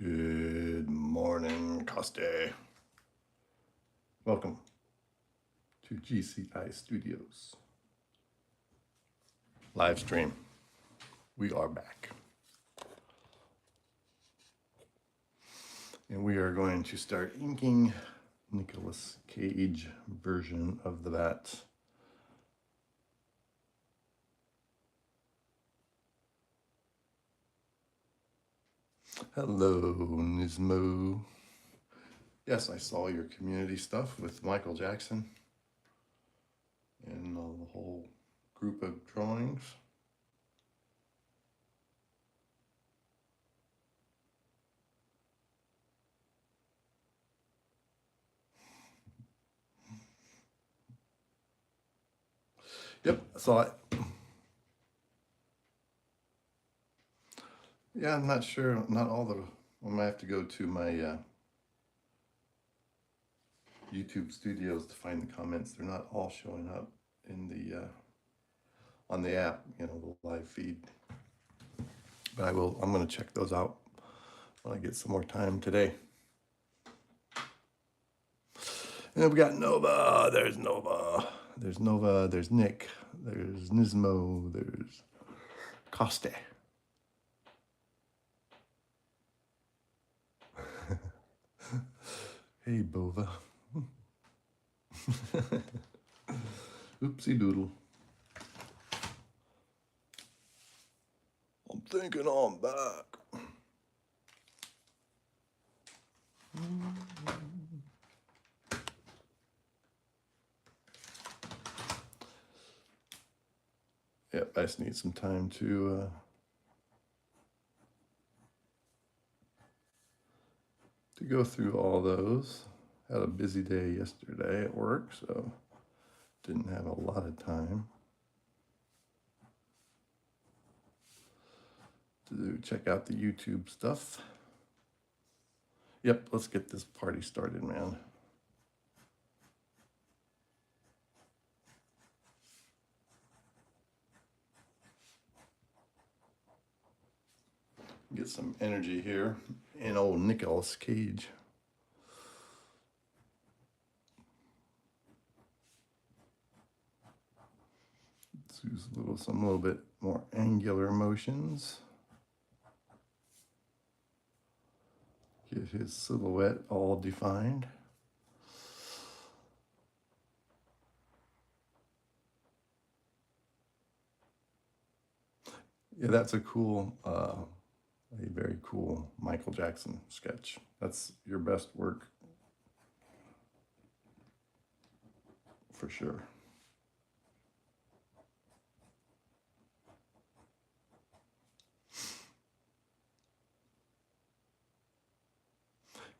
Good morning, Coste. Welcome to GCI Studios. Live stream. We are back. And we are going to start inking Nicolas Cage version of the Bat. Hello, Nismo. Yes, I saw your community stuff with Michael Jackson and the whole group of drawings. Yep, I saw it. Yeah, I'm not sure. Not all the. I might have to go to my YouTube studios to find the comments. They're not all showing up in the on the app, you know, the live feed. But I will. I'm going to check those out when I get some more time today. And then we got Nova. There's Nova. There's Nova. There's Nick. There's Nismo. There's Coste. Hey, Bova. Oopsie doodle. I'm thinking I'm back. Yep, I just need some time to go through all those. Had a busy day yesterday at work, so didn't have a lot of time to check out the YouTube stuff. Yep, let's get this party started, man. Get some energy here in old Nicolas Cage. Let's use some little bit more angular motions. Get his silhouette all defined. Yeah, that's a very cool Michael Jackson sketch. That's your best work for sure.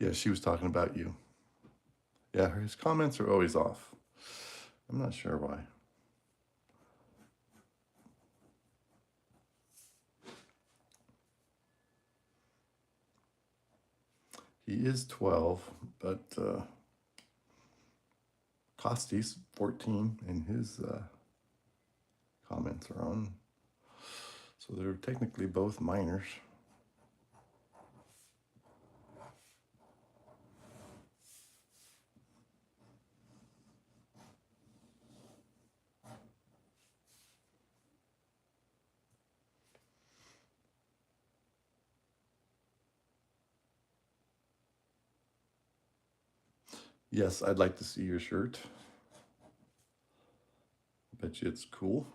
Yeah, she was talking about you. Yeah, his comments are always off. I'm not sure why. He is 12, but Costi's 14, and his comments are on. So they're technically both minors. Yes, I'd like to see your shirt. Bet you it's cool.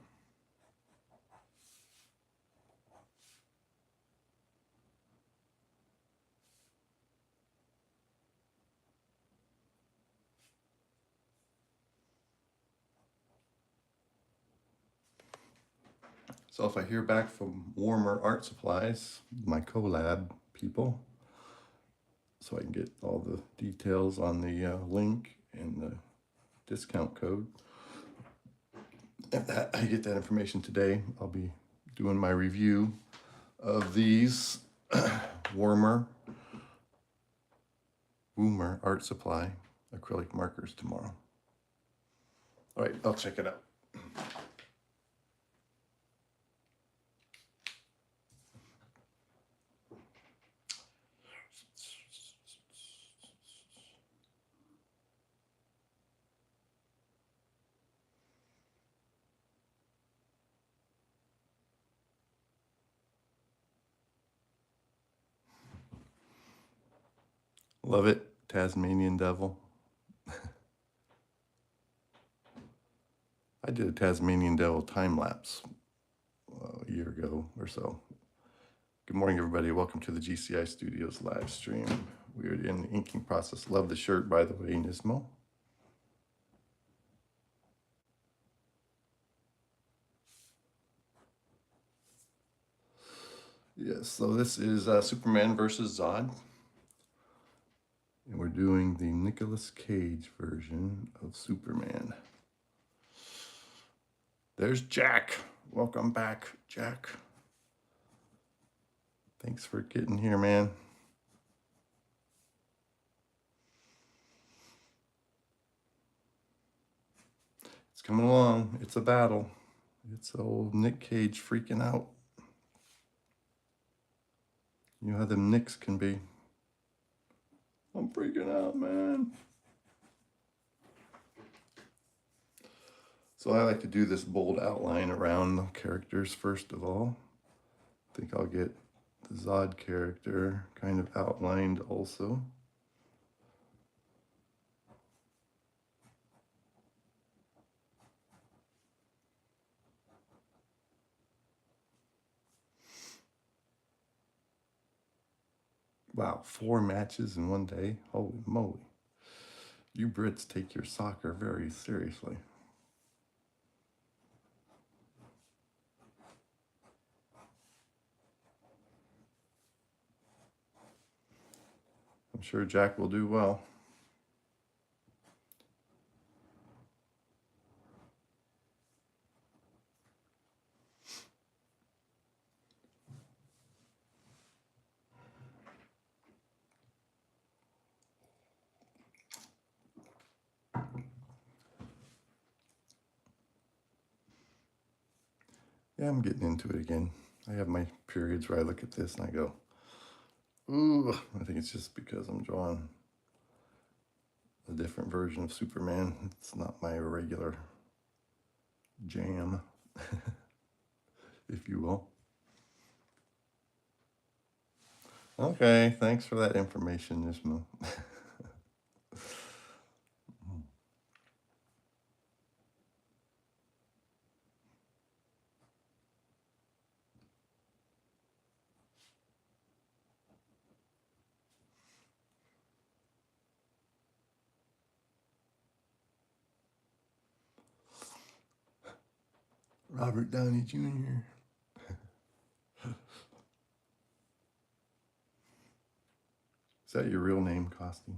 So if I hear back from Warmer Art Supplies, my collab people, so I can get all the details on the link and the discount code. If I get that information today, I'll be doing my review of these Woomer Art Supply acrylic markers tomorrow. All right, I'll check it out. Love it, Tasmanian Devil. I did a Tasmanian Devil time lapse a year ago or so. Good morning, everybody. Welcome to the GCI Studios live stream. We're in the inking process. Love the shirt, by the way, Nismo. Yes, so this is Superman versus Zod. And we're doing the Nicolas Cage version of Superman. There's Jack. Welcome back, Jack. Thanks for getting here, man. It's coming along. It's a battle. It's old Nick Cage freaking out. You know how them Nicks can be. I'm freaking out, man. So I like to do this bold outline around the characters first of all. I think I'll get the Zod character kind of outlined also. Wow, 4 matches in one day? Holy moly. You Brits take your soccer very seriously. I'm sure Jack will do well. Yeah, I'm getting into it again. I have my periods where I look at this and I go, ooh, I think it's just because I'm drawing a different version of Superman. It's not my regular jam, if you will. Okay, thanks for that information, Nismo. Robert Downey Jr. Is that your real name, Costi?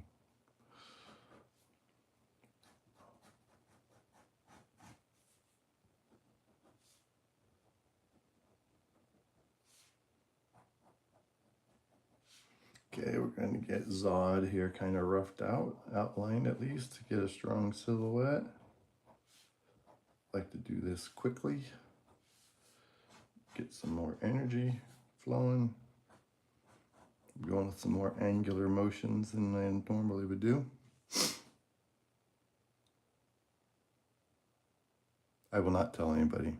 Okay, we're going to get Zod here kind of roughed out, outlined at least, to get a strong silhouette. Like to do this quickly. Get some more energy flowing. I'm going with some more angular motions than I normally would do. I will not tell anybody.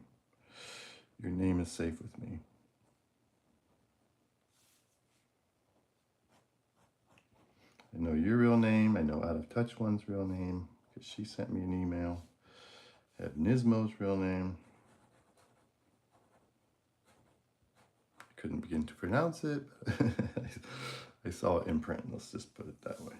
Your name is safe with me. I know your real name. I know Out of Touch One's real name because she sent me an email. I have Nismo's real name. I couldn't begin to pronounce it. I saw it in print. Let's just put it that way.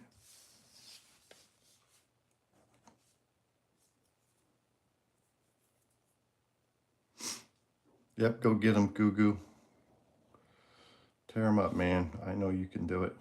Yep, go get him, Goo Goo. Tear him up, man. I know you can do it.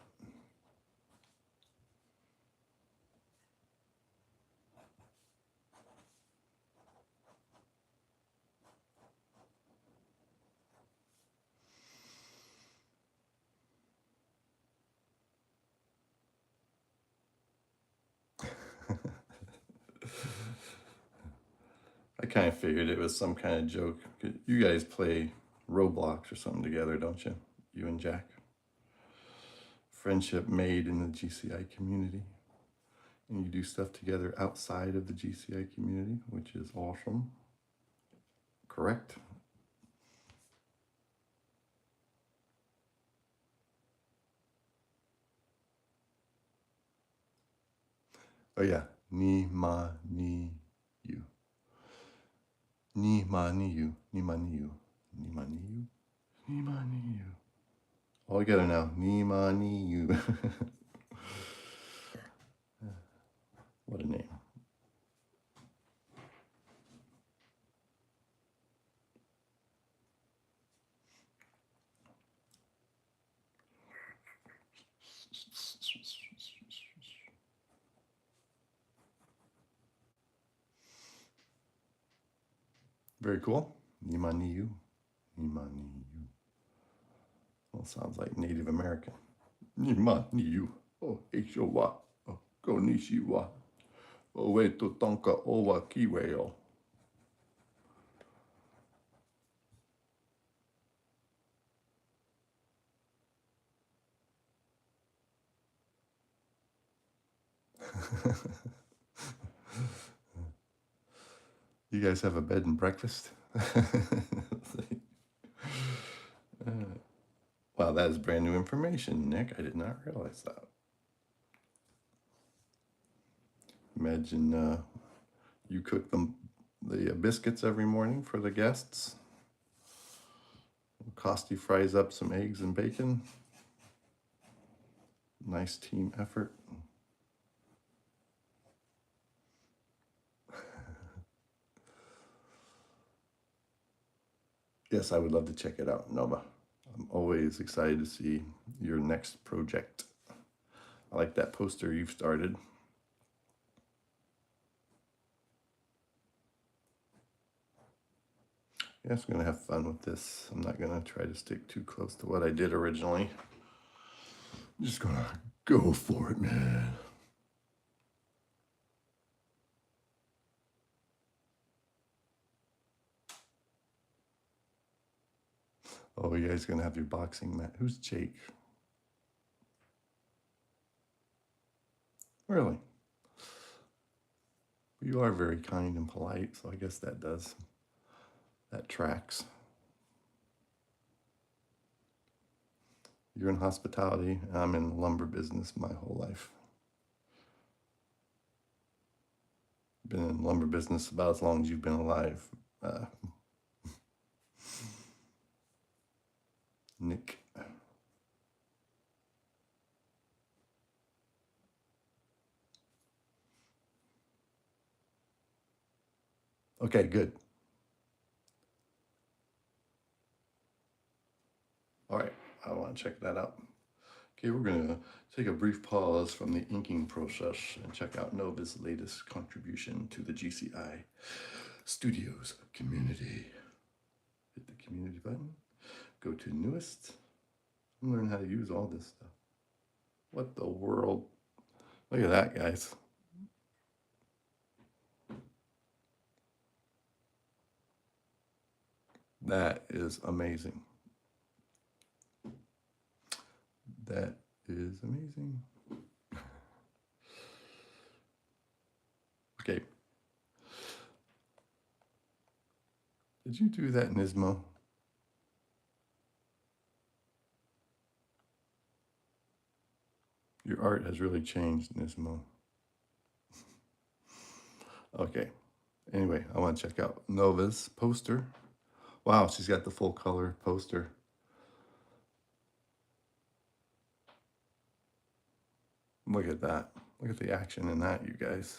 I kind of figured it was some kind of joke. You guys play Roblox or something together, don't you? You and Jack. Friendship made in the GCI community. And you do stuff together outside of the GCI community, which is awesome. Correct? Oh yeah, ni ma ni you. Ni ma ni you. Ni ma ni you. Ni ma ni you. Ni ma ni you. All together now. Ni ma ni you. What a name. Very cool. Ni ma ni you. Ni ma ni you. Well, sounds like Native American. Ni ma ni you. Oh, eisho wa. Oh, konishi wa. Oh, we to tonka o wa kiwe o. You guys have a bed and breakfast? Wow, that is brand new information, Nick. I did not realize that. Imagine you cook them the biscuits every morning for the guests. Costy fries up some eggs and bacon. Nice team effort. Yes, I would love to check it out, Nova. I'm always excited to see your next project. I like that poster you've started. Yes, I'm going to have fun with this. I'm not going to try to stick too close to what I did originally. I'm just going to go for it, man. Oh, you guys going to have your boxing match. Who's Jake? Really? You are very kind and polite, so I guess that tracks. You're in hospitality, and I'm in the lumber business my whole life. Been in lumber business about as long as you've been alive, Nick. Okay, good. All right, I want to check that out. Okay, we're going to take a brief pause from the inking process and check out Nova's latest contribution to the GCI Studios community. Hit the community button, go to newest, and learn how to use all this stuff. What the world? Look at that, guys. That is amazing. That is amazing. Okay. Did you do that, Nismo? Your art has really changed, Nismo. Okay. Anyway, I want to check out Nova's poster. Wow, she's got the full color poster. Look at that. Look at the action in that, you guys.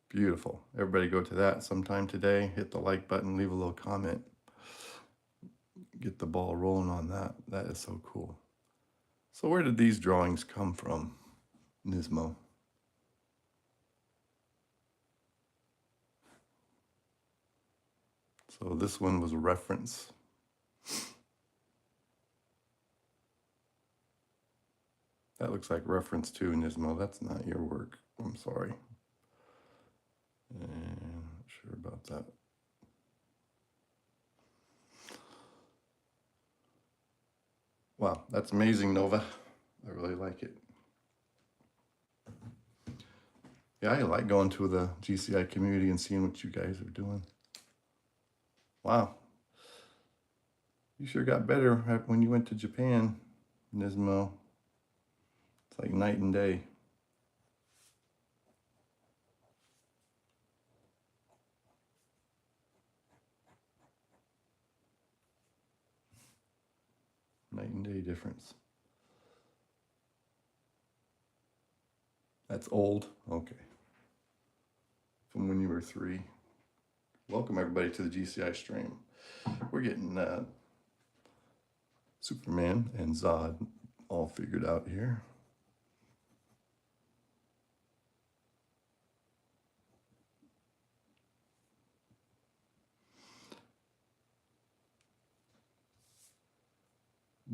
Beautiful. Everybody go to that sometime today. Hit the like button, leave a little comment. Get the ball rolling on that. That is so cool. So where did these drawings come from, Nismo? So this one was a reference. That looks like reference to Nismo. That's not your work. I'm sorry. Not sure about that. Wow, that's amazing, Nova. I really like it. Yeah, I like going to the GCI community and seeing what you guys are doing. Wow. You sure got better when you went to Japan, Nismo. It's like night and day. Night and day difference. That's old. Okay. From when you were 3. Welcome everybody to the GCI stream. We're getting Superman and Zod all figured out here.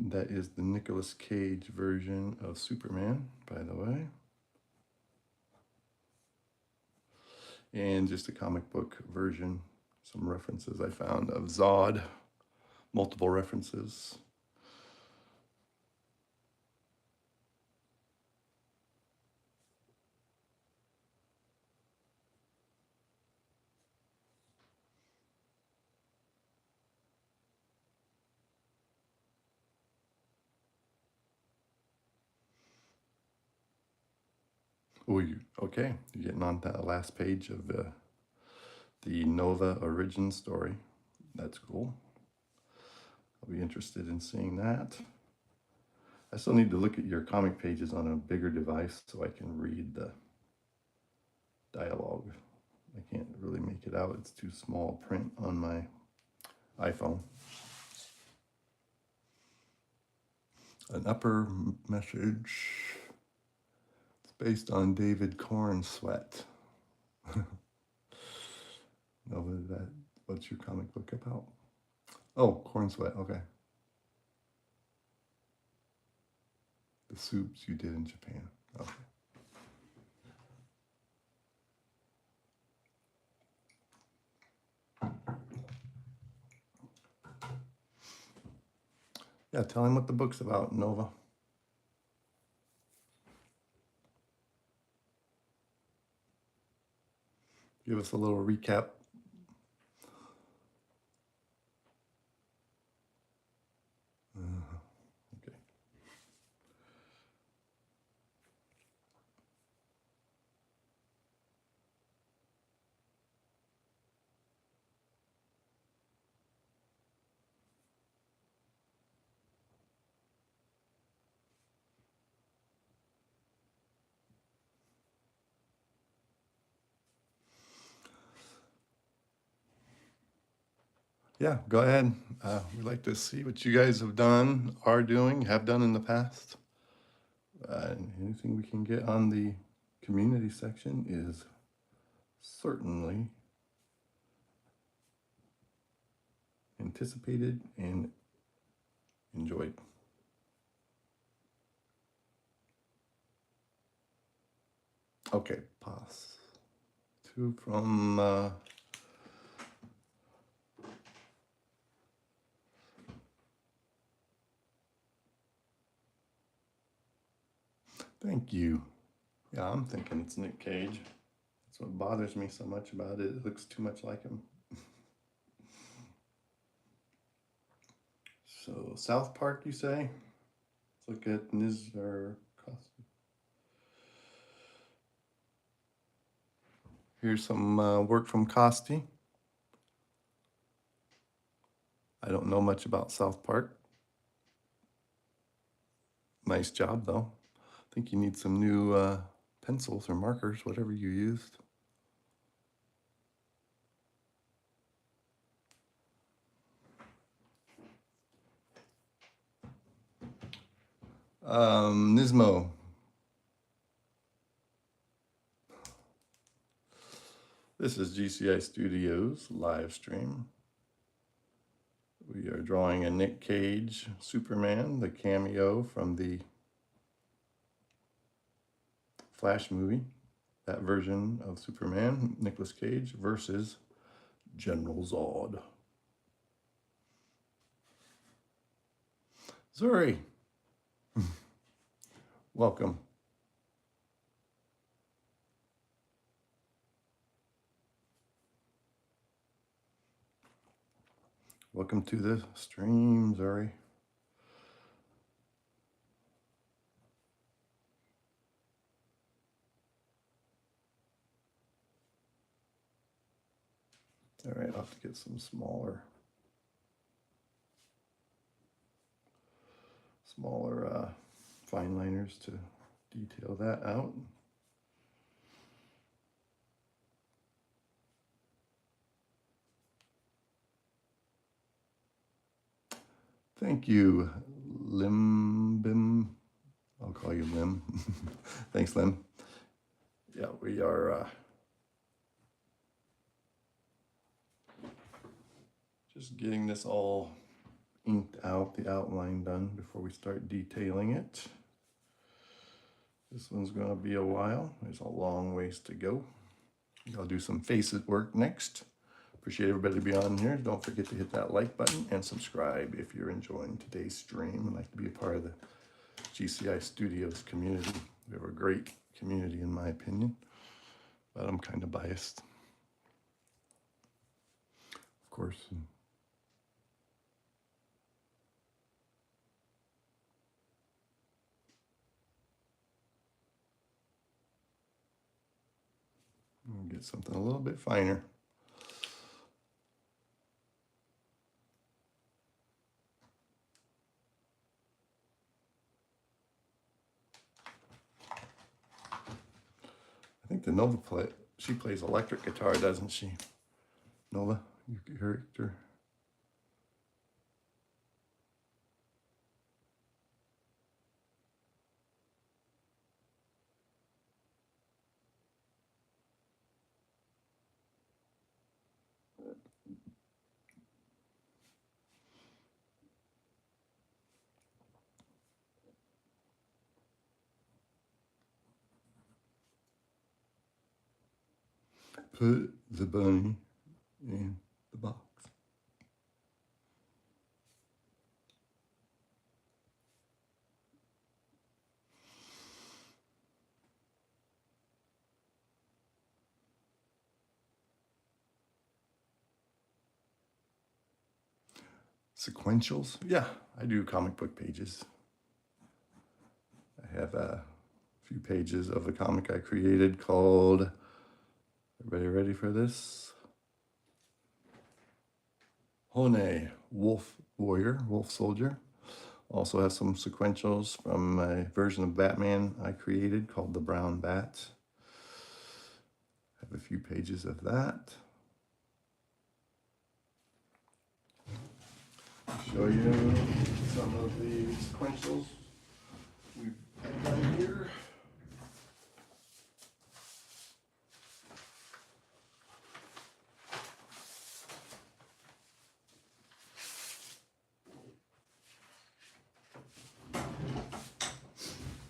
That is the Nicolas Cage version of Superman, by the way. And just a comic book version, some references I found of Zod, multiple references. Oh, okay, you're getting on that last page of the Nova origin story. That's cool. I'll be interested in seeing that. I still need to look at your comic pages on a bigger device so I can read the dialogue. I can't really make it out. It's too small print on my iPhone. An upper message. It's based on David Cornsweet. No, what's your comic book about? Oh, Cornsweet, okay. The soups you did in Japan. Okay. Yeah, tell him what the book's about, Nova. Give us a little recap. Okay. Yeah, go ahead. We'd like to see what you guys have done, are doing, have done in the past. Anything we can get on the community section is certainly anticipated and enjoyed. Okay, pass. 2 from thank you. Yeah, I'm thinking it's Nick Cage. That's what bothers me so much about it. It looks too much like him. So, South Park, you say? Let's look at Nizar Costi. Here's some work from Costi. I don't know much about South Park. Nice job, though. I think you need some new pencils or markers, whatever you used. Nismo. This is GCI Studios live stream. We are drawing a Nick Cage Superman, the cameo from the Flash movie. That version of Superman, Nicolas Cage, versus General Zod. Zuri, welcome. Welcome to the stream, Zuri. All right, I'll have to get some smaller. smaller fine liners to detail that out. Thank you, Limbim. I'll call you Lim. Thanks, Lim. Yeah, we are just getting this all inked out, the outline done before we start detailing it. This one's going to be a while. There's a long ways to go. I'll do some facet work next. Appreciate everybody being on here. Don't forget to hit that like button and subscribe if you're enjoying today's stream and like to be a part of the GCI Studios community. We have a great community in my opinion, but I'm kind of biased. Of course. We'll get something a little bit finer. I think the Nova she plays electric guitar, doesn't she? Nova, your character. Put the bunny in the box. Sequentials? Yeah, I do comic book pages. I have a few pages of a comic I created called, everybody ready for this? Hone, Wolf Warrior, Wolf Soldier. Also have some sequentials from a version of Batman I created called The Brown Bat. Have a few pages of that. Show you some of the sequentials we've done here.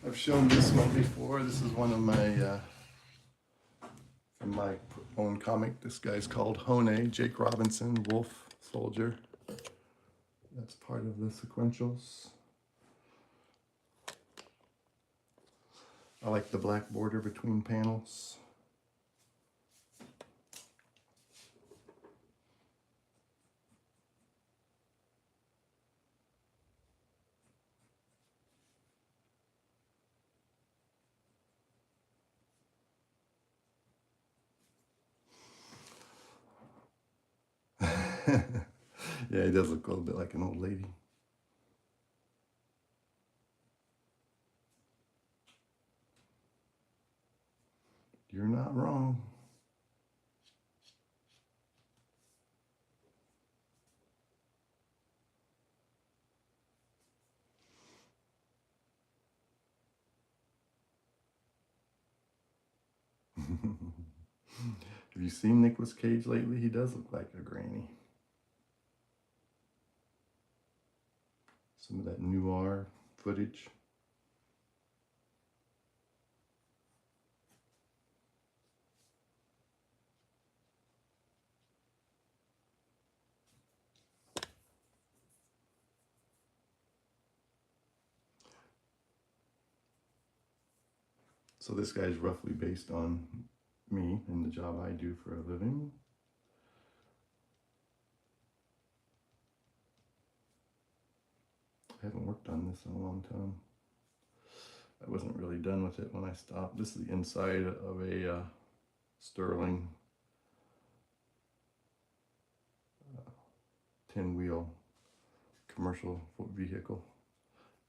I've shown this one before. This is one of my from my own comic. This guy's called Hone, Jake Robinson, Wolf Soldier. That's part of the sequentials. I like the black border between panels. Yeah, he does look a little bit like an old lady. You're not wrong. Have you seen Nicolas Cage lately? He does look like a granny. Some of that noir footage. So this guy's roughly based on me and the job I do for a living. I haven't worked on this in a long time. I wasn't really done with it when I stopped. This is the inside of a Sterling 10-wheel commercial vehicle.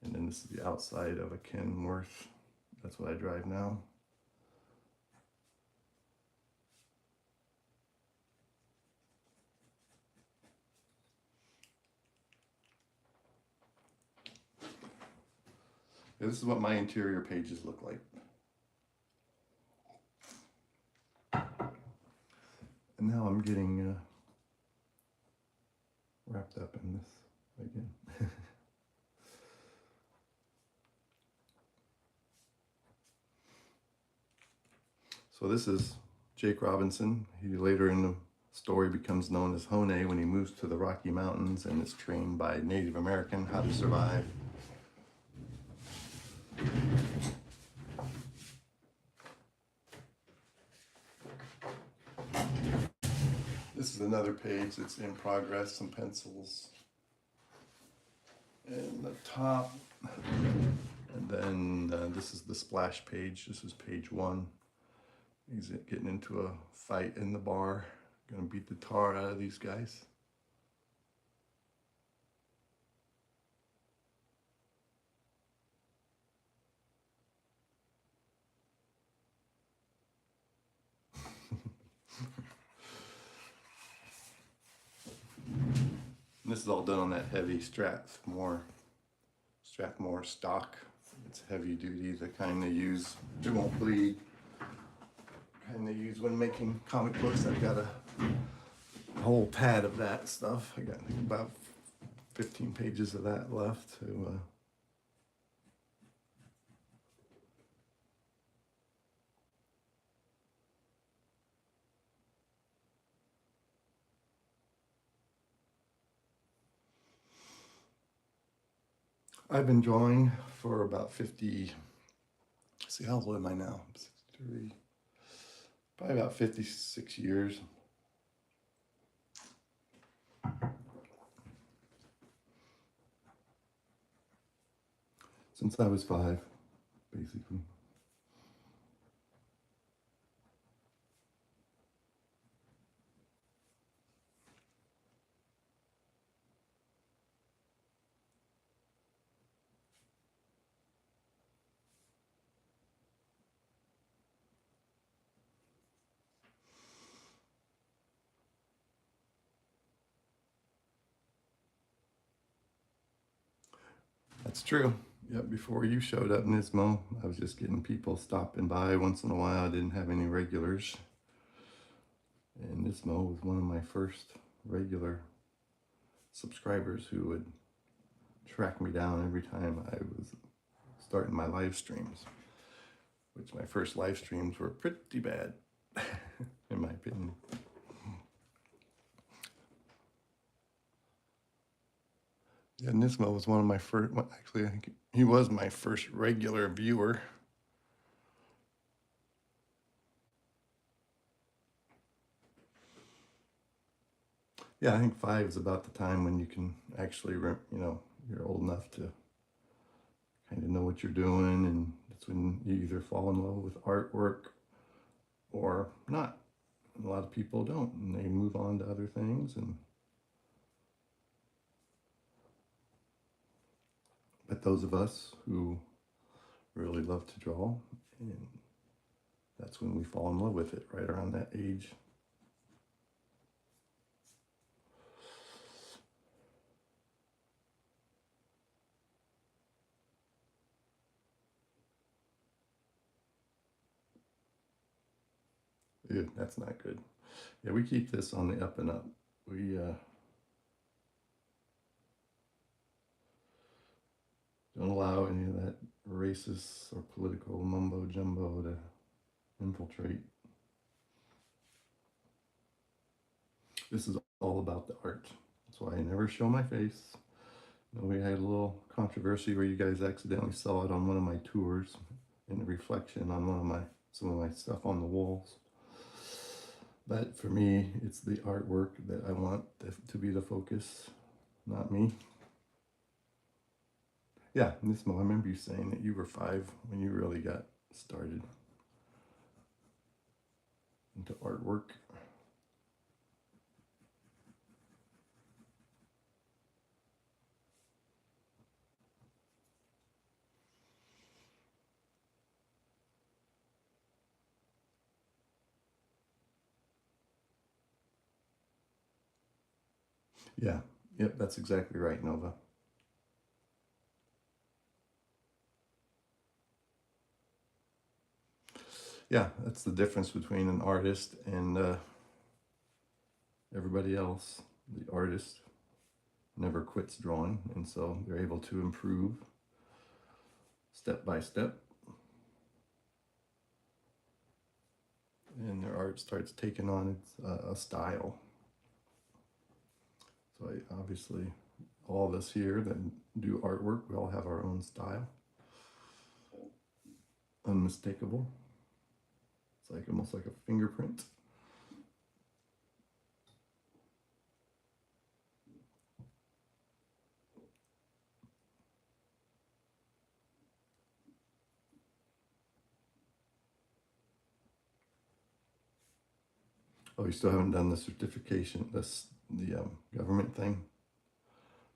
And then this is the outside of a Kenworth. That's what I drive now. Yeah, this is what my interior pages look like. And now I'm getting wrapped up in this again. So this is Jake Robinson. He later in the story becomes known as Hone when he moves to the Rocky Mountains and is trained by Native American how to survive. This is another page that's in progress, some pencils. And the top, and then this is the splash page. This is page 1. He's getting into a fight in the bar. Gonna beat the tar out of these guys. And this is all done on that heavy Strathmore stock. It's heavy duty, the kind they use. It won't bleed. Kind they use when making comic books. I've got a whole pad of that stuff. I got about 15 pages of that left to I've been drawing for about 50, see how old am I now? 63, probably about 56 years. Since I was 5, basically. That's true. Yep, before you showed up, Nismo, I was just getting people stopping by once in a while. I didn't have any regulars. And Nismo was one of my first regular subscribers who would track me down every time I was starting my live streams, which my first live streams were pretty bad, in my opinion. Yeah, Nismo was one of my first, well, actually, I think he was my first regular viewer. Yeah, I think 5 is about the time when you can actually, you know, you're old enough to kind of know what you're doing, and that's when you either fall in love with artwork or not. And a lot of people don't, and they move on to other things. But those of us who really love to draw, and that's when we fall in love with it, right around that age. Ew, that's not good. Yeah, we keep this on the up and up. We don't allow any of that racist or political mumbo jumbo to infiltrate. This is all about the art. That's why I never show my face. You know, we had a little controversy where you guys accidentally saw it on one of my tours in the reflection on some of my stuff on the walls. But for me, it's the artwork that I want to be the focus, not me. Yeah, Nismo, I remember you saying that you were 5 when you really got started into artwork. Yeah, yep, that's exactly right, Nova. Yeah, that's the difference between an artist and everybody else. The artist never quits drawing, and so they're able to improve step by step, and their art starts taking on its a style. So obviously, all of us here that do artwork, we all have our own style, unmistakable. It's like almost like a fingerprint. Oh, you still haven't done the certification, the government thing,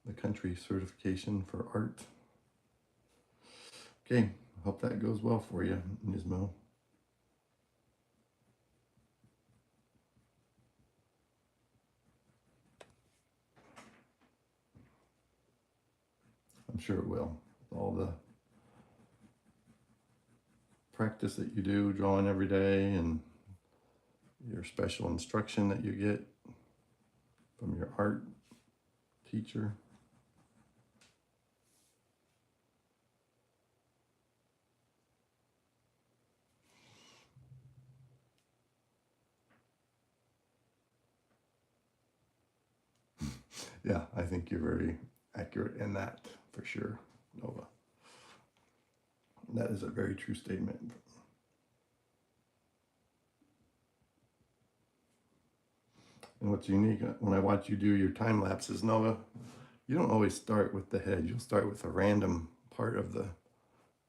the country certification for art. Okay, hope that goes well for you, Nismo. I'm sure it will. All the practice that you do, drawing every day, and your special instruction that you get from your art teacher. Yeah, I think you're very accurate in that for sure, Nova. That is a very true statement. And what's unique when I watch you do your time lapses, Nova, you don't always start with the head. You'll start with a random part of the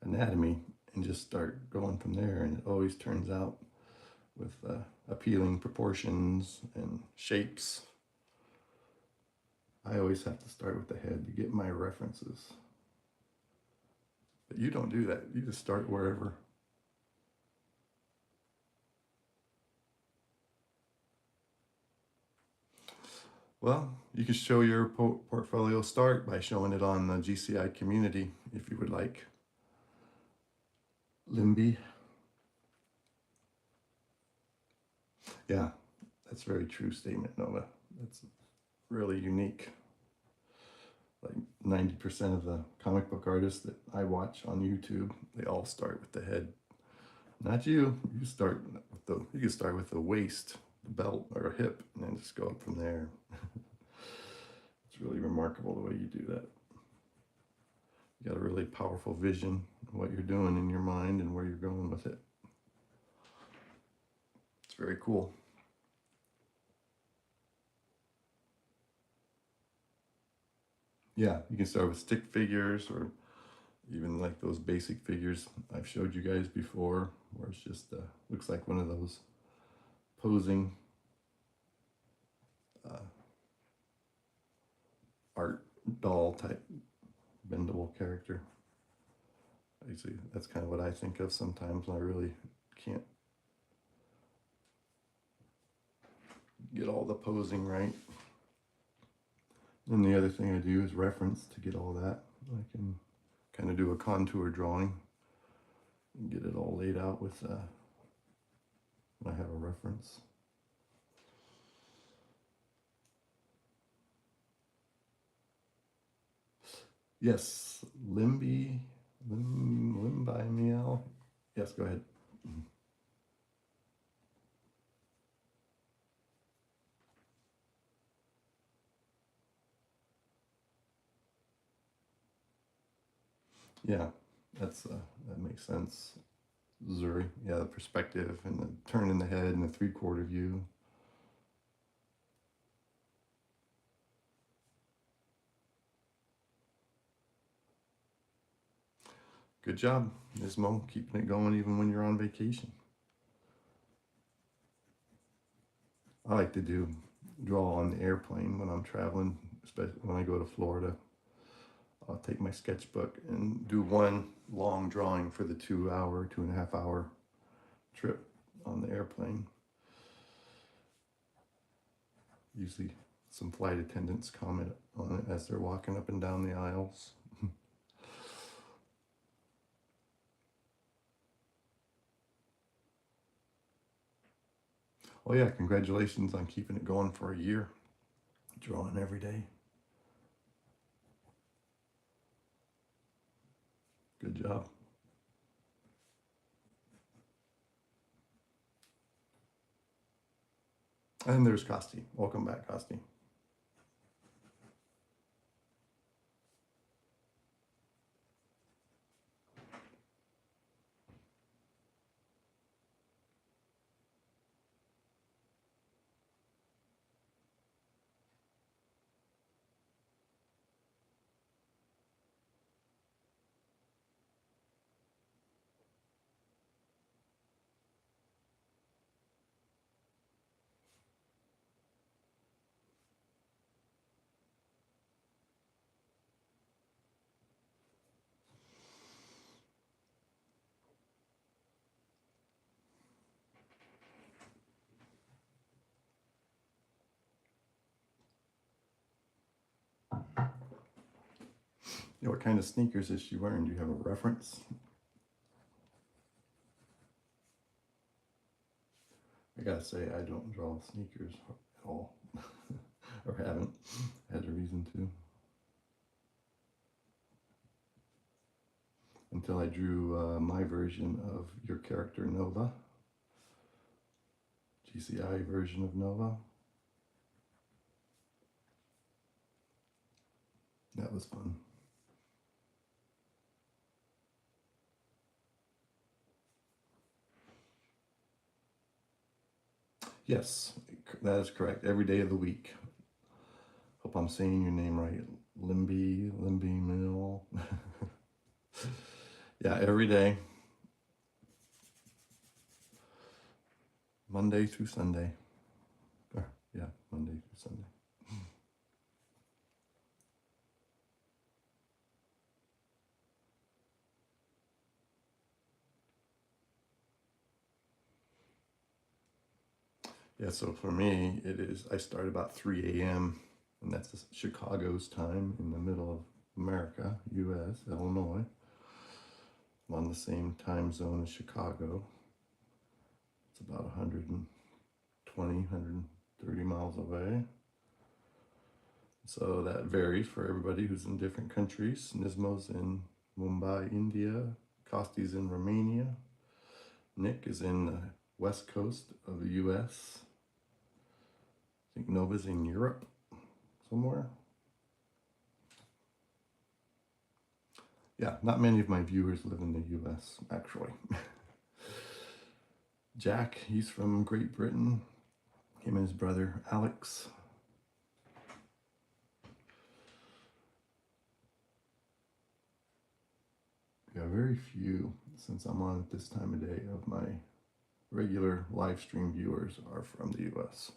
anatomy and just start going from there. And it always turns out with appealing proportions and shapes. I always have to start with the head to get my references. But you don't do that. You just start wherever. Well, you can show your portfolio start by showing it on the GCI community if you would like. Limby. Yeah, that's a very true statement, Nova. That's really unique. Like 90% of the comic book artists that I watch on YouTube, they all start with the head. Not you. You start with you can start with the waist, the belt, or a hip, and then just go up from there. It's really remarkable the way you do that. You got a really powerful vision of what you're doing in your mind and where you're going with it. It's very cool. Yeah, you can start with stick figures or even like those basic figures I've showed you guys before, where it's just looks like one of those posing art doll type bendable character. Actually, that's kind of what I think of sometimes when I really can't get all the posing right. And the other thing I do is reference to get all that. I can kind of do a contour drawing and get it all laid out with when I have a reference. Yes, Limby Meow. Yes, go ahead. Yeah, that makes sense. Zuri, yeah, the perspective and the turn in the head and the 3/4 view. Good job, Nismo, keeping it going even when you're on vacation. I like to draw on the airplane when I'm traveling, especially when I go to Florida. I'll take my sketchbook and do one long drawing for the 2 hour, 2.5 hour trip on the airplane. Usually some flight attendants comment on it as they're walking up and down the aisles. Oh yeah, congratulations on keeping it going for a year, drawing every day. Good job. And there's Costi. Welcome back, Costi. Yeah, what kind of sneakers is she wearing? Do you have a reference? I gotta say, I don't draw sneakers at all, or haven't had a reason to. Until I drew my version of your character Nova, GCI version of Nova. That was fun. Yes, that is correct. Every day of the week. Hope I'm saying your name right. Limby Mill. Yeah, every day. Monday through Sunday. Yeah, Monday through Sunday. Yeah, so for me, I start about 3 a.m., and that's Chicago's time in the middle of America, U.S., Illinois. I'm on the same time zone as Chicago. It's about 120, 130 miles away. So that varies for everybody who's in different countries. Nismo's in Mumbai, India. Costi's in Romania. Nick is in the west coast of the U.S. I think Nova's in Europe somewhere. Yeah, not many of my viewers live in the U.S., actually. Jack, he's from Great Britain. Him and his brother, Alex. Yeah, very few, since I'm on at this time of day, of my regular live stream viewers are from the U.S.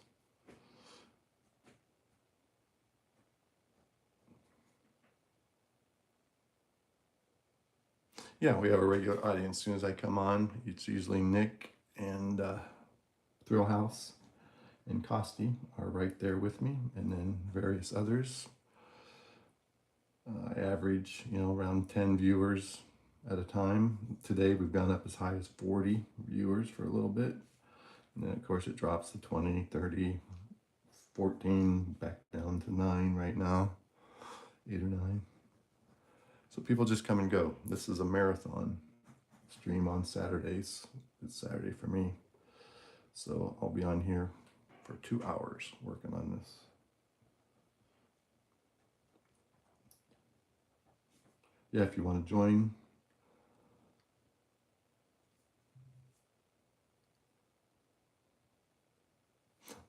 Yeah, we have a regular audience. As soon as I come on, it's usually Nick and Thrill House and Costi are right there with me, and then various others. I average, around 10 viewers at a time. Today we've gone up as high as 40 viewers for a little bit. And then, of course, it drops to 20, 30, 14, back down to 9 right now, 8 or 9. So people just come and go. This is a marathon stream on Saturdays. It's Saturday for me. So I'll be on here for 2 hours working on this. Yeah, if you want to join.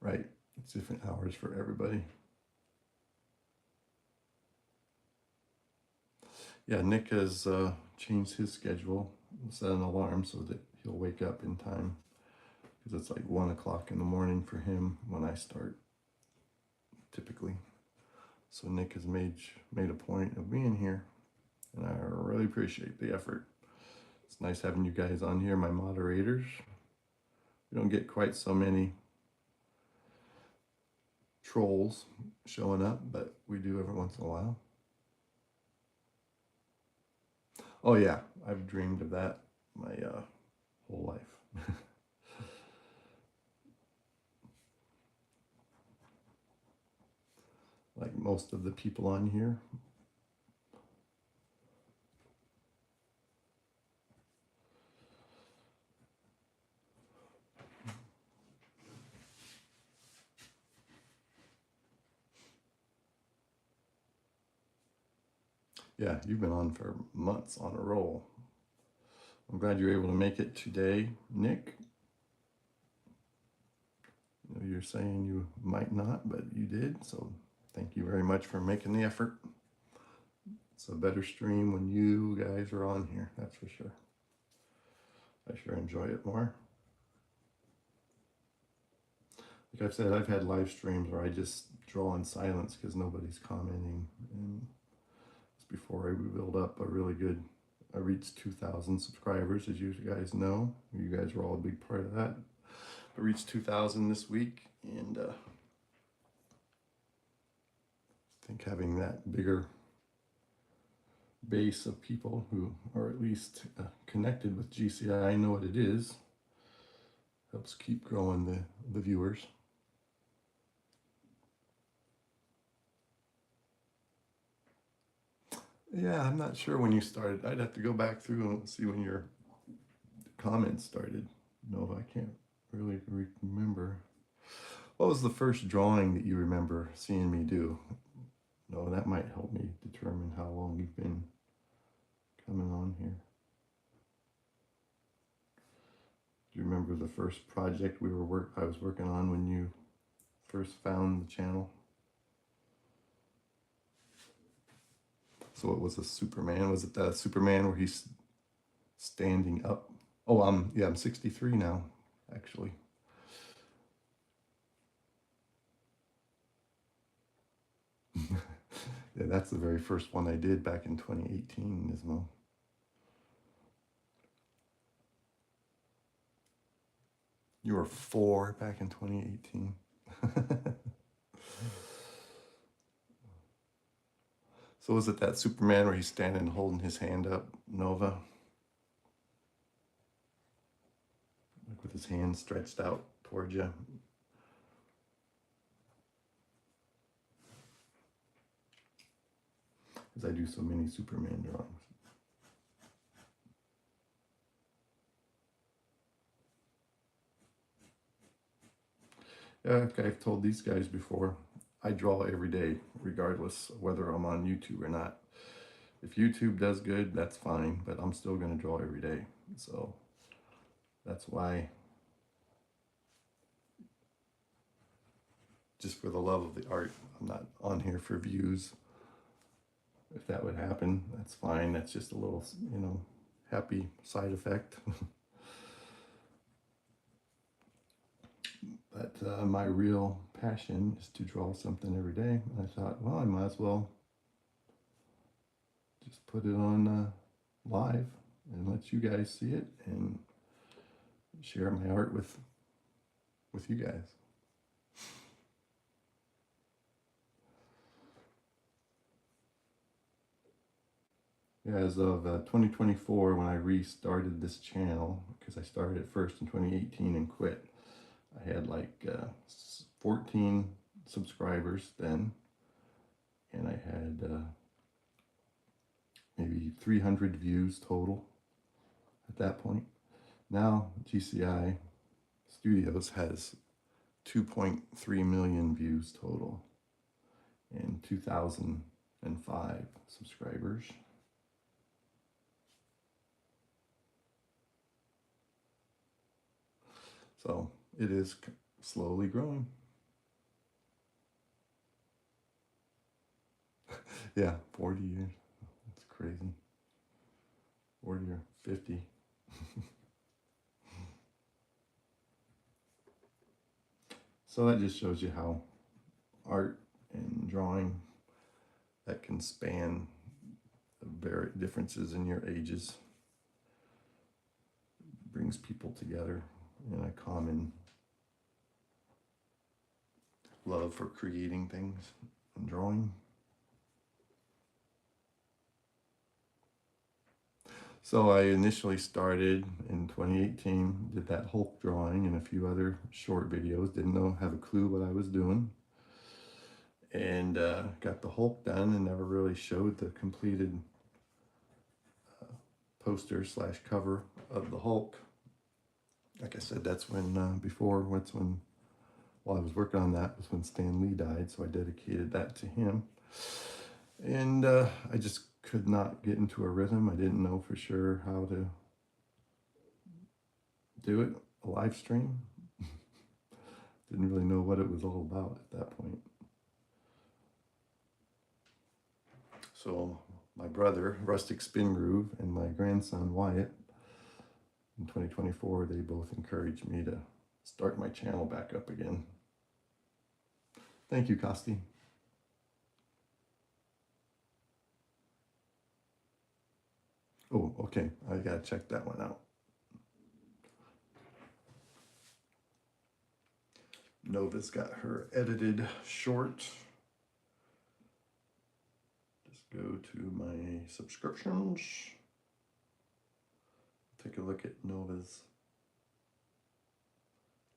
Right, it's different hours for everybody. Yeah, Nick has changed his schedule, set an alarm so that he'll wake up in time, because it's like 1 o'clock in the morning for him when I start, typically. So Nick has made a point of being here, and I really appreciate the effort. It's nice having you guys on here, my moderators. We don't get quite so many trolls showing up, but we do every once in a while. Oh yeah, I've dreamed of that my whole life. Like most of the people on here. Yeah, you've been on for months on a roll. I'm glad you're able to make it today, Nick. You're saying you might not, but you did, so thank you very much for making the effort. It's a better stream when you guys are on here, that's for sure. I sure enjoy it more. Like I've said, I've had live streams where I just draw in silence because nobody's commenting. And it's before I build up a really good, I reached 2,000 subscribers, as you guys know. You guys were all a big part of that. I reached 2,000 this week, and I think having that bigger base of people who are at least connected with GCI, know what it is, helps keep growing the viewers. Yeah, I'm not sure when you started. I'd have to go back through and see when your comments started. No, I can't really remember. What was the first drawing that you remember seeing me do? No, that might help me determine how long you've been coming on here. Do you remember the first project I was working on when you first found the channel? So it was a Superman. Was it the Superman where he's standing up? Oh, yeah, I'm 63 now, actually. Yeah, that's the very first one I did back in 2018, Nismo. You were 4 back in 2018. So was it that Superman where he's standing holding his hand up, Nova? Like with his hand stretched out towards you. Because I do so many Superman drawings. Yeah, I've told these guys before, I draw every day, regardless of whether I'm on YouTube or not. If YouTube does good, that's fine, but I'm still going to draw every day. So that's why, just for the love of the art, I'm not on here for views. If that would happen, that's fine. That's just a little, happy side effect. But my real passion is to draw something every day. And I thought, well, I might as well just put it on live and let you guys see it and share my art with you guys. Yeah, as of 2024, when I restarted this channel, because I started it first in 2018 and quit, I had like 14 subscribers then, and I had maybe 300 views total at that point. Now GCI Studios has 2.3 million views total and 2,005 subscribers. So it is slowly growing. Yeah, 40 years. That's crazy. 40 or 50. So that just shows you how art and drawing, that can span the very differences in your ages, brings people together in a common love for creating things and drawing. So I initially started in 2018, did that Hulk drawing and a few other short videos. Didn't have a clue what I was doing. And got the Hulk done and never really showed the completed poster / cover of the Hulk. Like I said, that's when, while I was working on that was when Stan Lee died. So I dedicated that to him. And I just could not get into a rhythm. I didn't know for sure how to do it, a live stream. Didn't really know what it was all about at that point. So my brother, Rustic Spin Groove, and my grandson, Wyatt, in 2024, they both encouraged me to start my channel back up again. Thank you, Costi. Oh, okay, I gotta check that one out. Nova's got her edited short. Just go to my subscriptions. Take a look at Nova's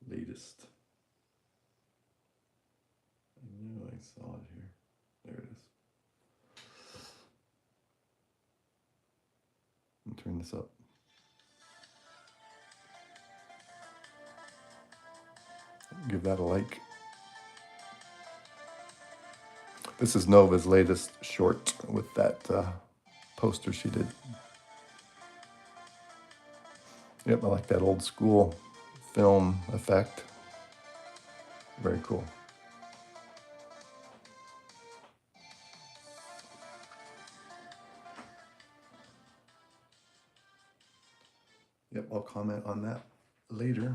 latest. I knew I saw it here. There it is. Let me turn this up. Give that a like. This is Nova's latest short with that poster she did. Yep, I like that old school film effect. Very cool. Yep, I'll comment on that later.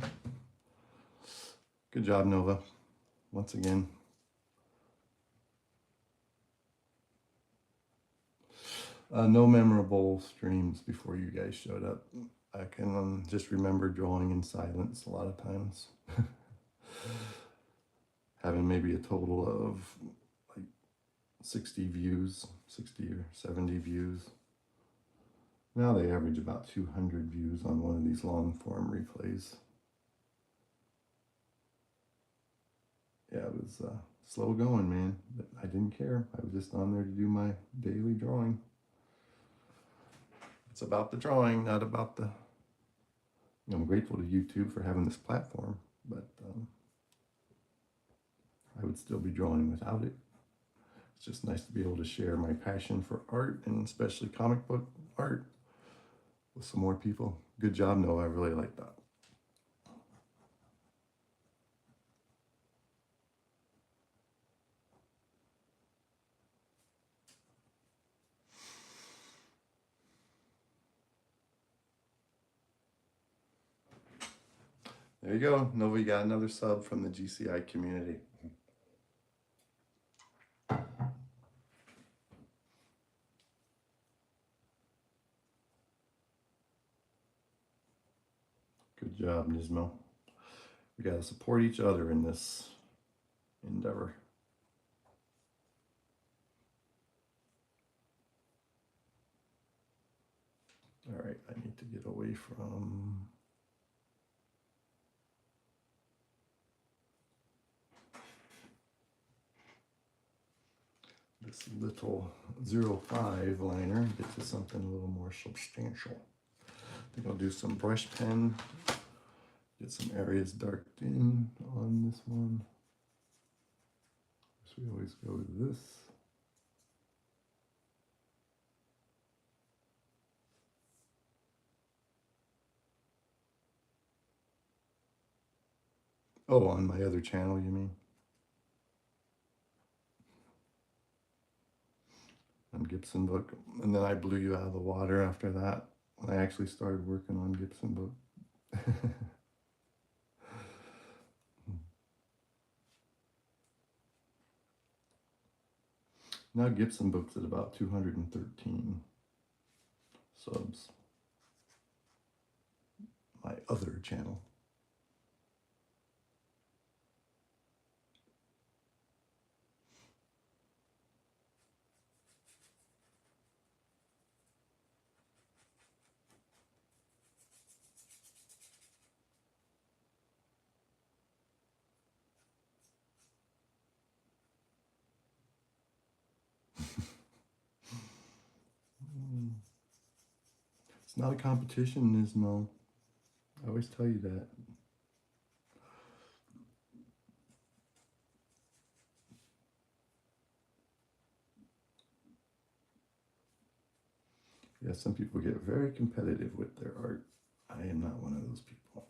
Good job, Nova, once again. No memorable streams before you guys showed up. I can just remember drawing in silence a lot of times. Having maybe a total of like 60 views, 60 or 70 views. Now they average about 200 views on one of these long form replays. Yeah, it was slow going, man, but I didn't care. I was just on there to do my daily drawing. It's about the drawing, not about the, I'm grateful to YouTube for having this platform, but I would still be drawing without it. It's just nice to be able to share my passion for art, and especially comic book art, with some more people. Good job, Noah. I really like that. There you go. Nova, you got another sub from the GCI community. Good job, Nismo. We got to support each other in this endeavor. All right, I need to get away from this little 05 liner, get to something a little more substantial. I think I'll do some brush pen, get some areas darked in on this one. So we always go with this. Oh, on my other channel, you mean? On Gibson Book. And then I blew you out of the water after that, when I actually started working on Gibson Book. Now Gibson Book's at about 213 subs. My other channel. It's not a competition, Nismo. I always tell you that. Yeah, some people get very competitive with their art. I am not one of those people.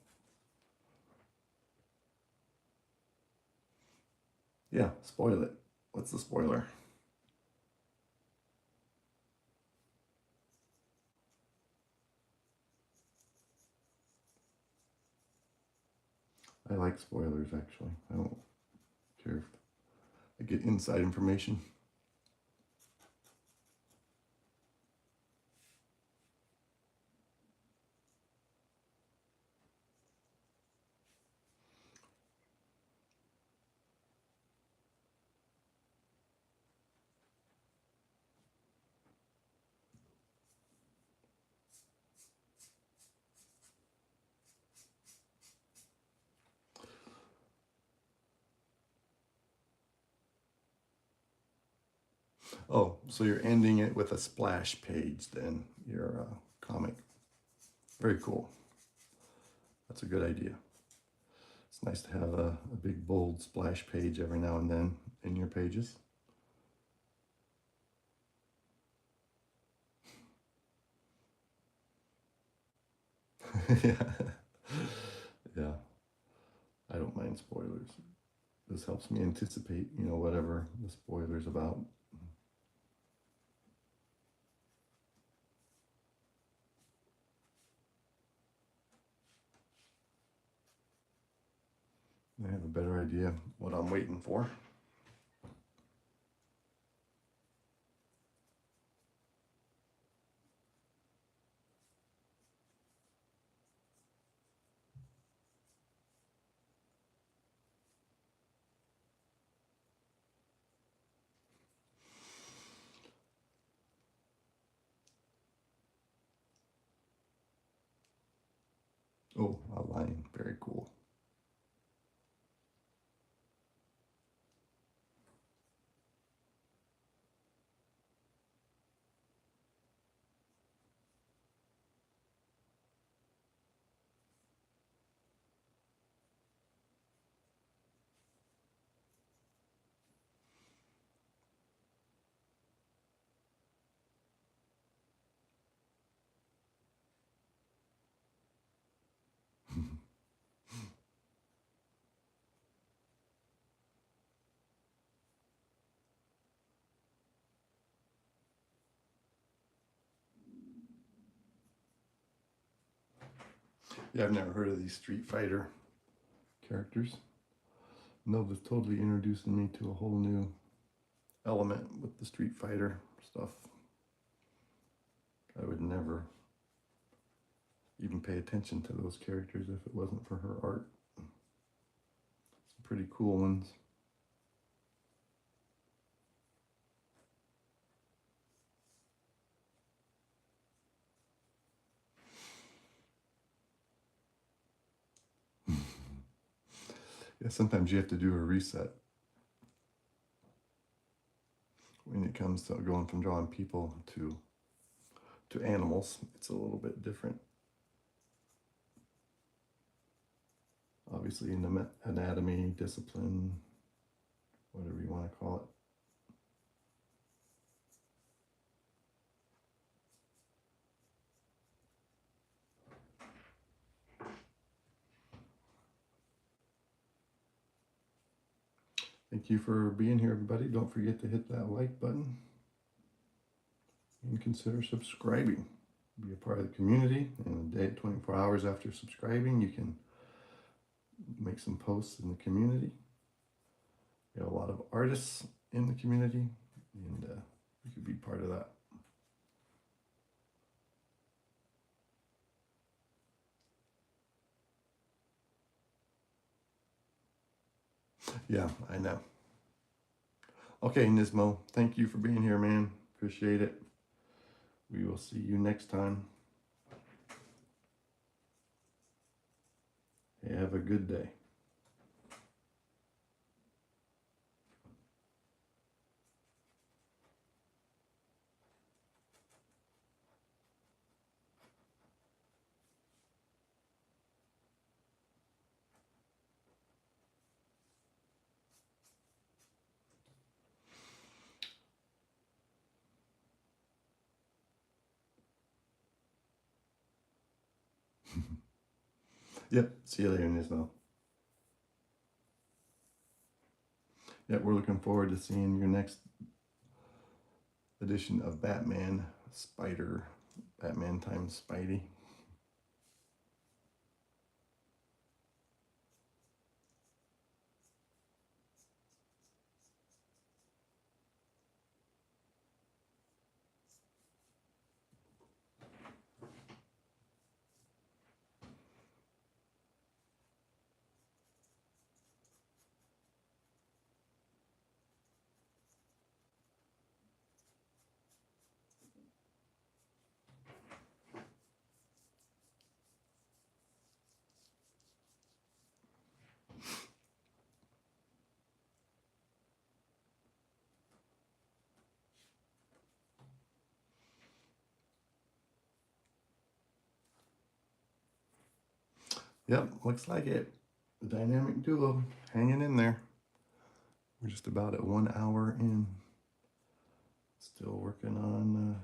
Yeah, spoil it. What's the spoiler? I like spoilers, actually. I don't care if I get inside information. Oh, so you're ending it with a splash page then, your comic. Very cool. That's a good idea. It's nice to have a big bold splash page every now and then in your pages. Yeah. Yeah. I don't mind spoilers. This helps me anticipate, whatever the spoiler's about. I have a better idea what I'm waiting for. Oh, a line. Very cool. Yeah, I've never heard of these Street Fighter characters. Nova's totally introducing me to a whole new element with the Street Fighter stuff. I would never even pay attention to those characters if it wasn't for her art. Some pretty cool ones. Yeah, sometimes you have to do a reset when it comes to going from drawing people to animals. It's a little bit different. Obviously, in the anatomy, discipline, whatever you want to call it. Thank you for being here, everybody. Don't forget to hit that like button and consider subscribing. Be a part of the community. And a day, 24 hours after subscribing, you can make some posts in the community. We have a lot of artists in the community, and you could be part of that. Yeah, I know. Okay, Nismo, thank you for being here, man. Appreciate it. We will see you next time. Have a good day. Yep, see you later, Nismo. Yep, we're looking forward to seeing your next edition of Batman Spider, Batman times Spidey. Yep, looks like it. The dynamic duo hanging in there. We're just about at 1 hour in. Still working on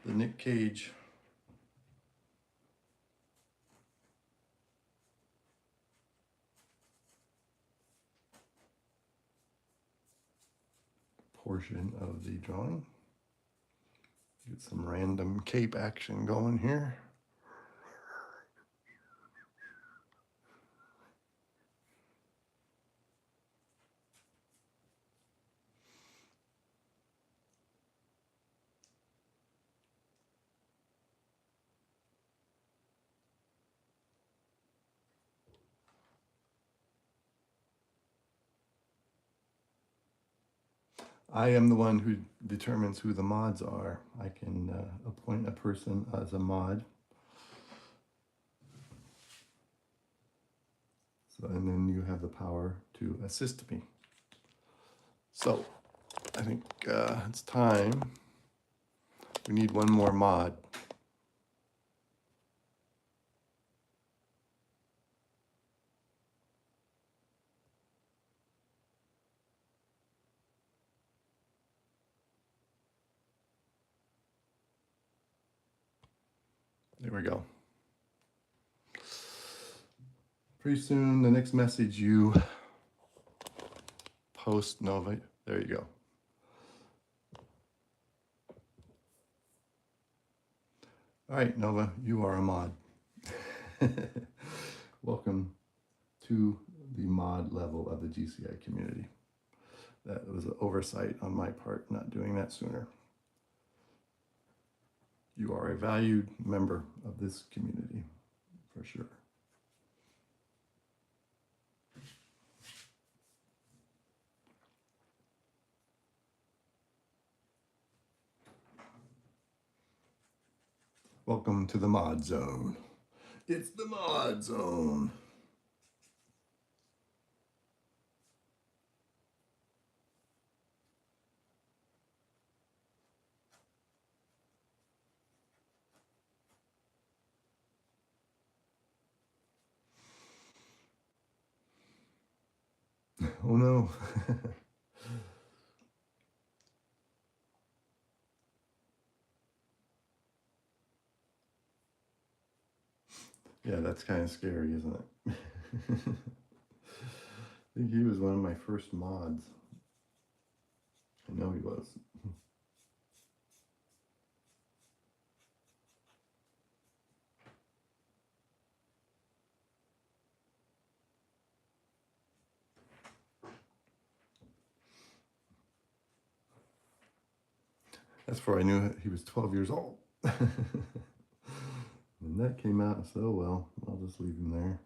the Nick Cage. Portion of the drawing. Get some random cape action going here. I am the one who determines who the mods are. I can appoint a person as a mod. So, and then you have the power to assist me. So, I think it's time. We need one more mod. There we go. Pretty soon, the next message you post, Nova, there you go. All right, Nova, you are a mod. Welcome to the mod level of the GCI community. That was an oversight on my part, not doing that sooner. You are a valued member of this community, for sure. Welcome to the mod zone. It's the mod zone. Oh no. Yeah, that's kind of scary, isn't it? I think he was one of my first mods. I know he was. That's before I knew he was 12 years old. When that came out, I said, oh well, I'll just leave him there.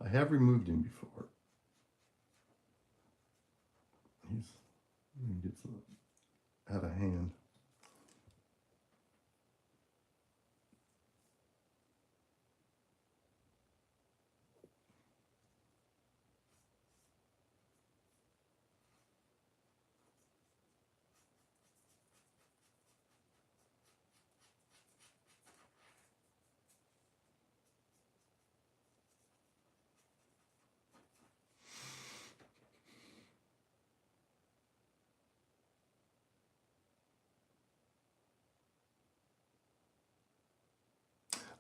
I have removed him before. He gets out of hand.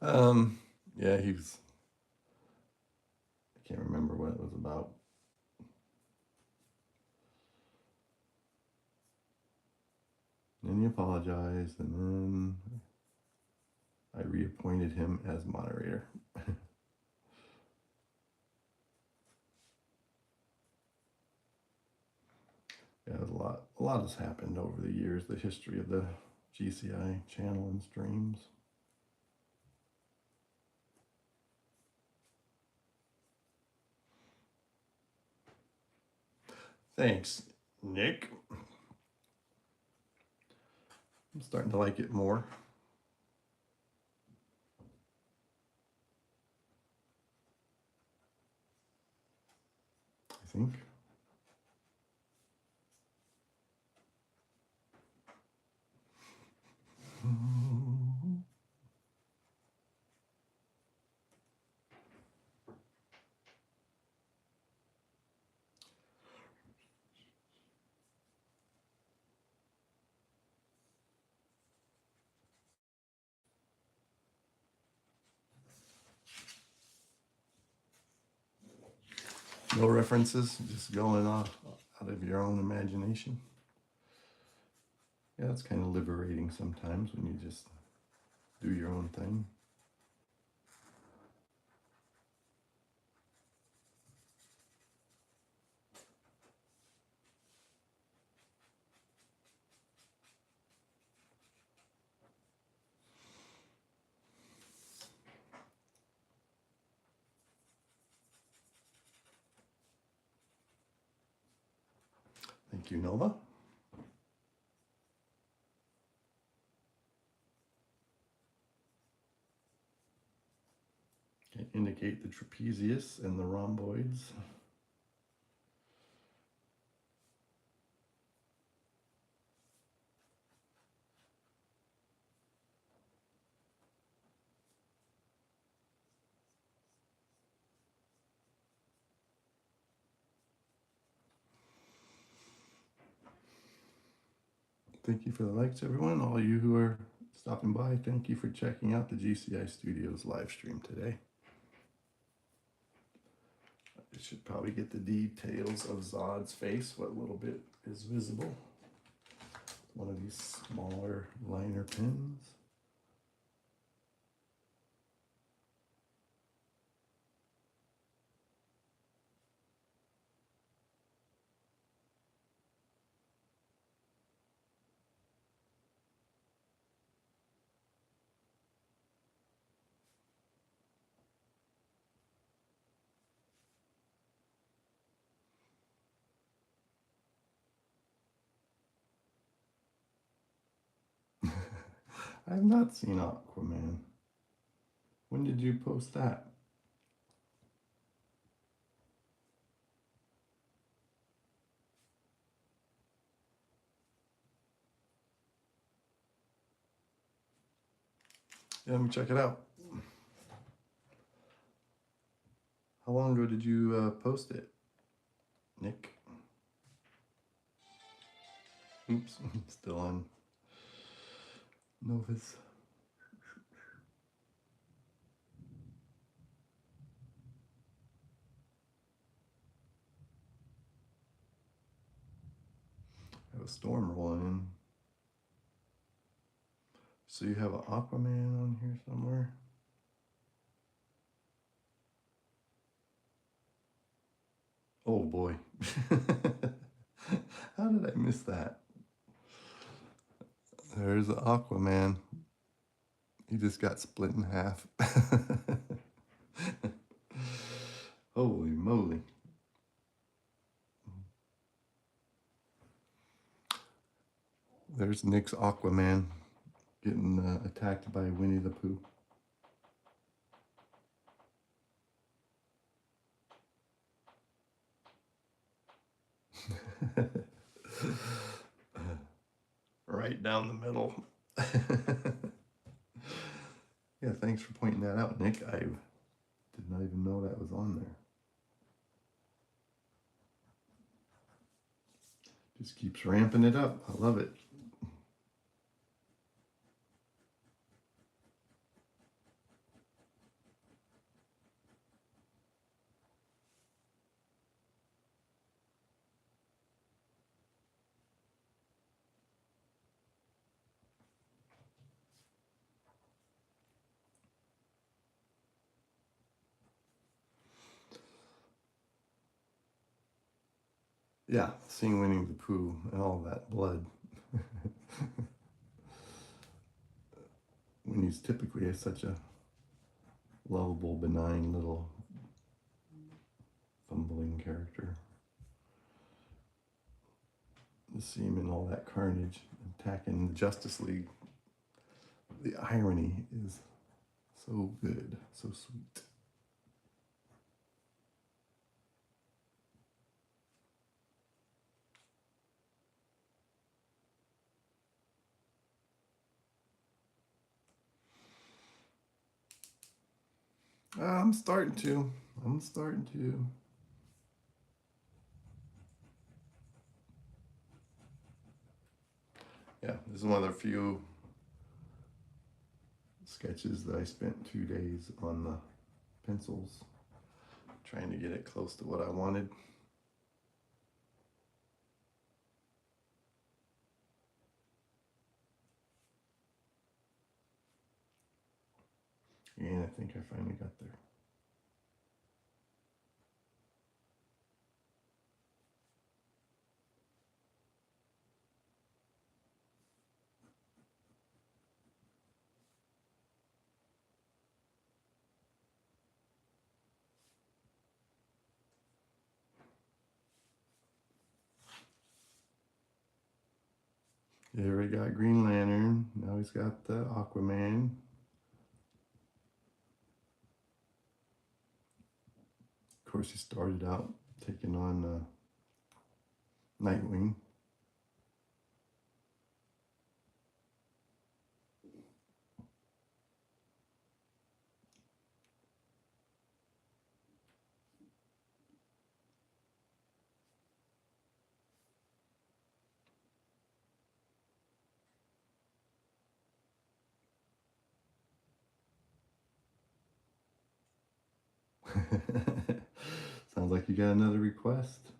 Yeah, he was, I can't remember what it was about. And he apologized, and then I reappointed him as moderator. Yeah, a lot has happened over the years, the history of the GCI channel and streams. Thanks, Nick. I'm starting to like it more. I think. No references, just going off out of your own imagination. Yeah, it's kind of liberating sometimes when you just do your own thing. Thank you, Nova. Can indicate the trapezius and the rhomboids. Thank you for the likes, everyone. All you who are stopping by, thank you for checking out the GCI Studios live stream today. I should probably get the details of Zod's face, what little bit is visible. One of these smaller liner pens. I have not seen Aquaman. When did you post that? Yeah, let me check it out. How long ago did you post it, Nick? Oops, still on Novus. I have a storm rolling in. So you have an Aquaman on here somewhere? Oh boy. How did I miss that? There's the Aquaman. He just got split in half. Holy moly. There's Nick's Aquaman getting attacked by Winnie the Pooh. Right down the middle. Yeah, thanks for pointing that out, Nick. I did not even know that was on there. Just keeps ramping it up. I love it. Yeah, seeing Winnie the Pooh and all that blood. Winnie's typically such a lovable, benign little fumbling character. To see him in all that carnage, attacking the Justice League, the irony is so good, so sweet. I'm starting to. Yeah, this is one of the few sketches that I spent 2 days on the pencils, trying to get it close to what I wanted. And I think I finally got there. There we got Green Lantern. Now he's got the Aquaman. Of course, he started out taking on Nightwing. Sounds like you got another request.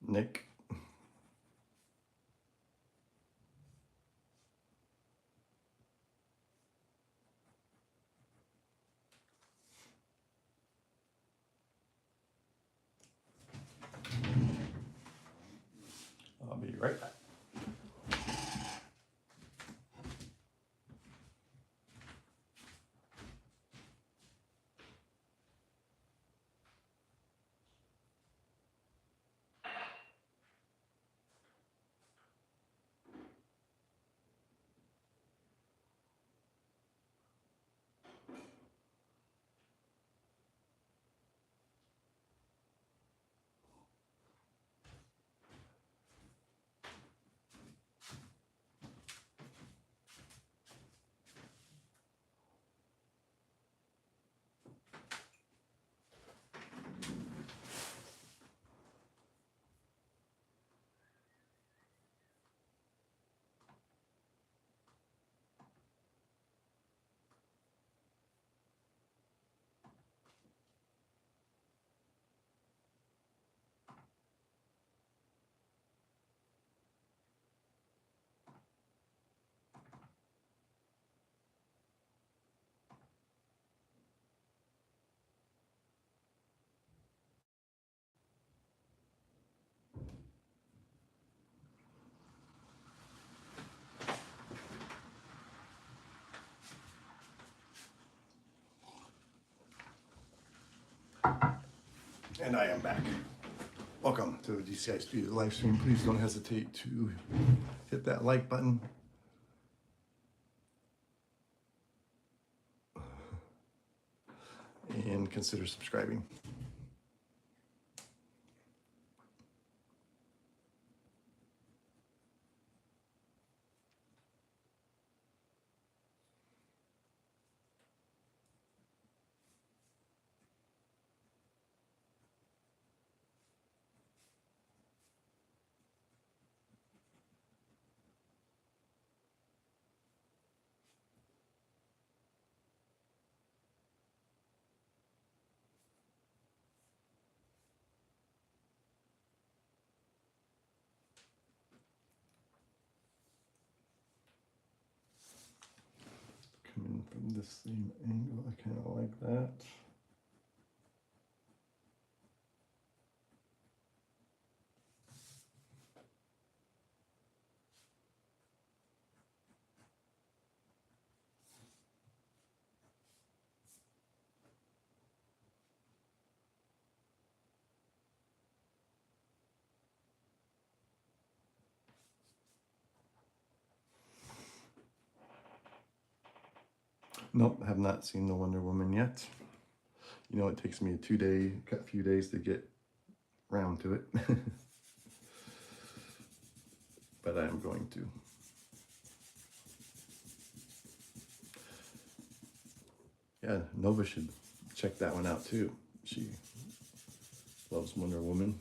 Nick. I'll be right back. And I am back. Welcome to the GCI Studio live stream. Please don't hesitate to hit that like button. And consider subscribing. Coming from the same angle, I kind of like that. Nope, have not seen the Wonder Woman yet. You know, it takes me a few days to get round to it. But I am going to. Yeah, Nova should check that one out too. She loves Wonder Woman.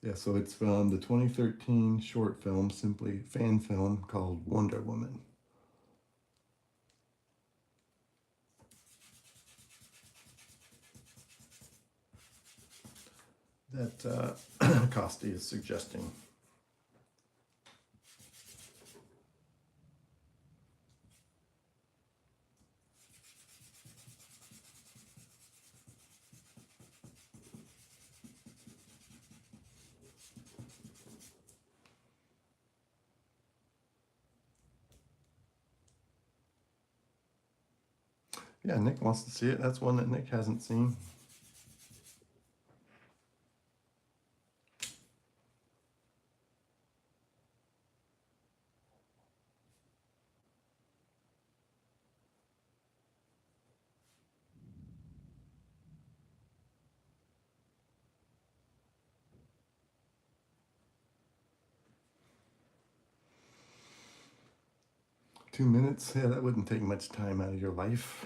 Yeah, so it's from the 2013 short film, simply fan film called Wonder Woman. That Costi is suggesting. Yeah, Nick wants to see it. That's one that Nick hasn't seen. Two minutes? Yeah, that wouldn't take much time out of your life.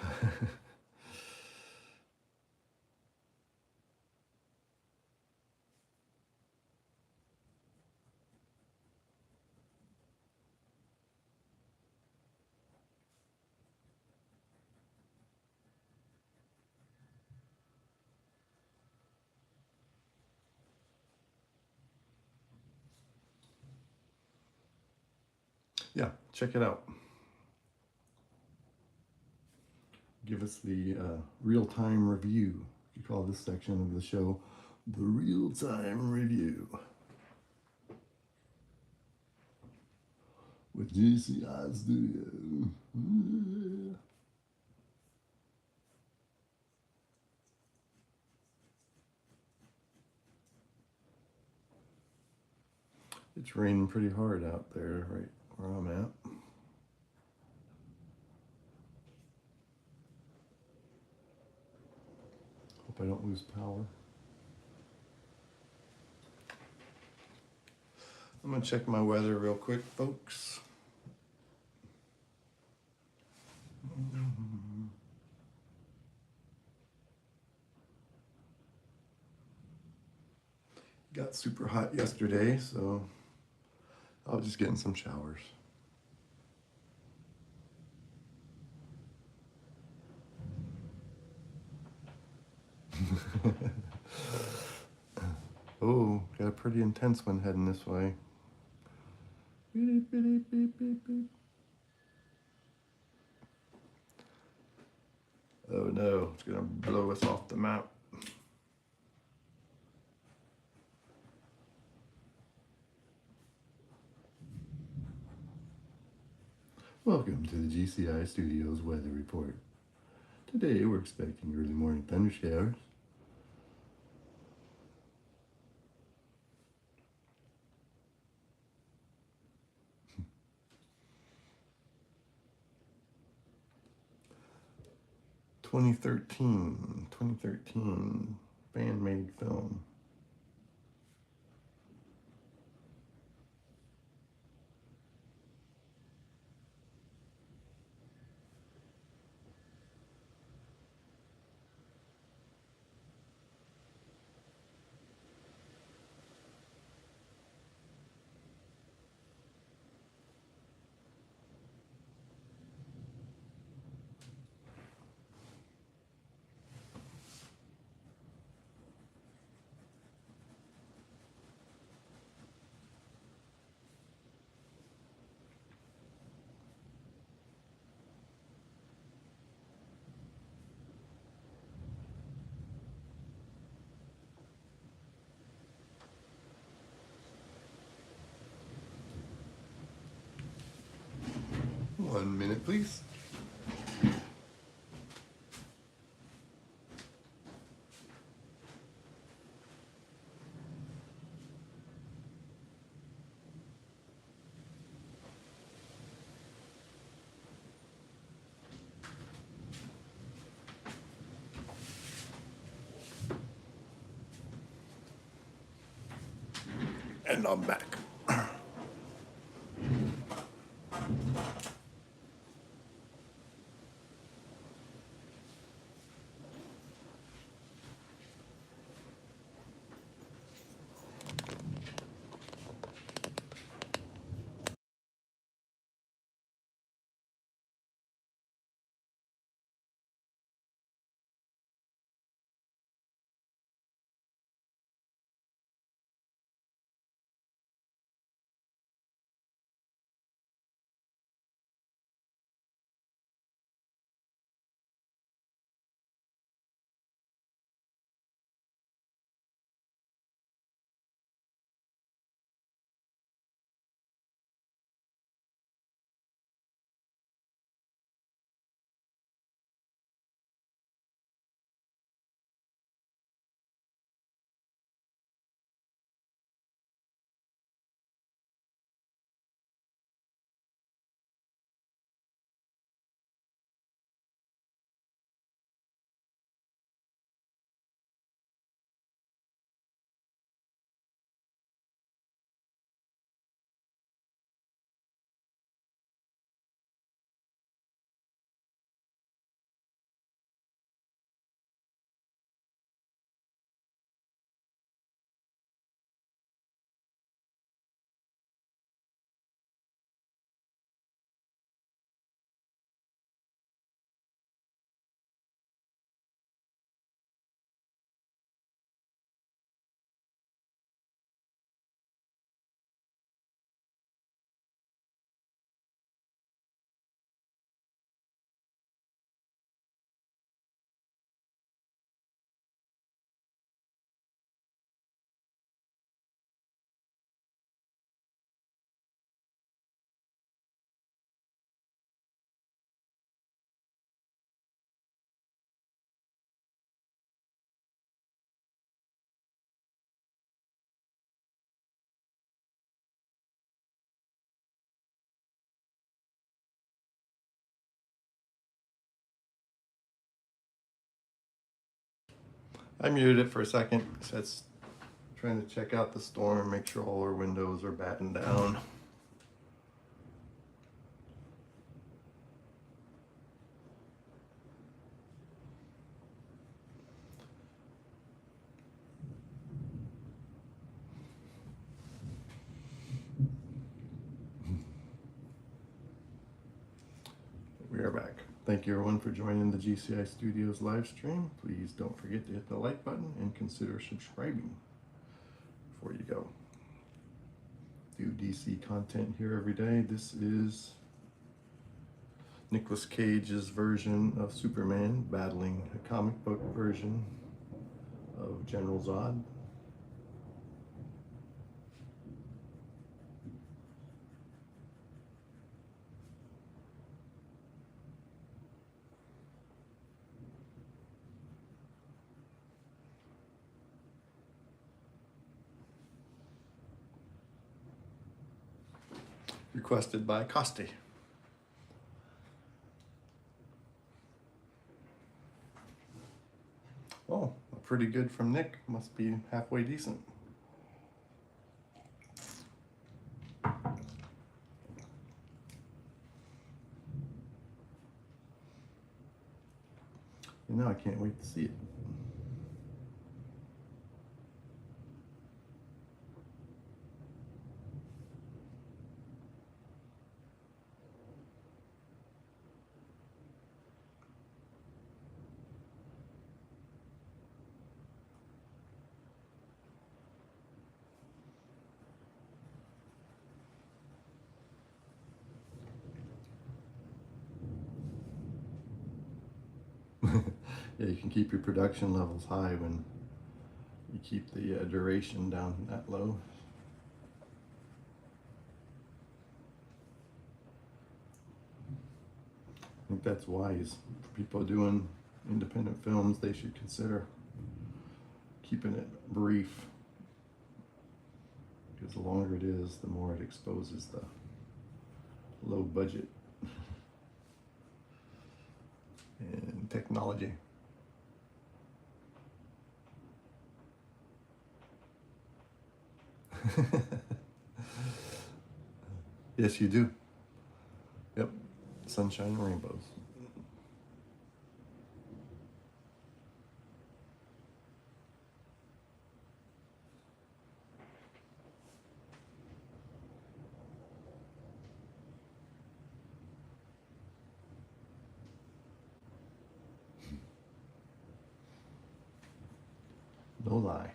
Yeah, check it out. Give us the real-time review. You call this section of the show the real-time review with GCI Studio. It's raining pretty hard out there, right where I'm at. Hope I don't lose power. I'm gonna check my weather real quick, folks. Got super hot yesterday, so I was just getting some showers. Oh, got a pretty intense one heading this way. Beep, beep, beep, beep, beep. Oh no, it's gonna blow us off the map. Welcome to the GCI Studios weather report. Today we're expecting early morning thunder showers. Twenty thirteen fan-made film. One minute, please. And I'm back. I muted it for a second. So it's trying to check out the storm, make sure all our windows are battened down. We are back. Thank you everyone for joining the GCI Studios live stream. Please don't forget to hit the like button and consider subscribing before you go. Do DC content here every day. This is Nicolas Cage's version of Superman battling a comic book version of General Zod. Requested by Costi. Oh, pretty good from Nick. Must be halfway decent. And now I can't wait to see it. Yeah, you can keep your production levels high when you keep the duration down that low. I think that's wise. For people doing independent films, they should consider keeping it brief, because the longer it is, the more it exposes the low budget and technology. Yes, you do. Yep. Sunshine and rainbows. No lie.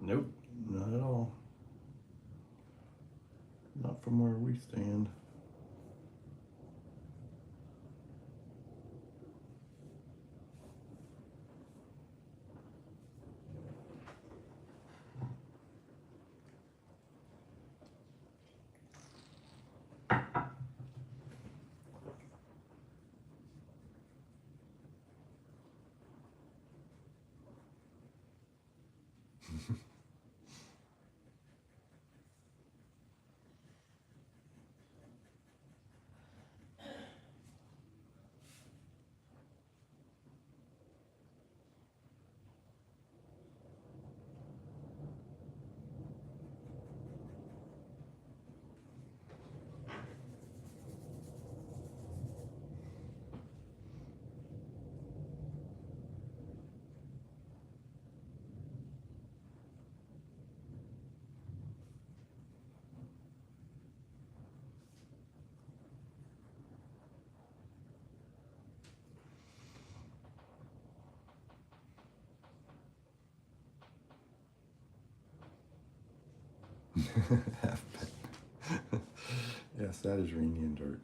Nope, not at all. Not from where we stand. Half pet. Yes, that is rainy and dark.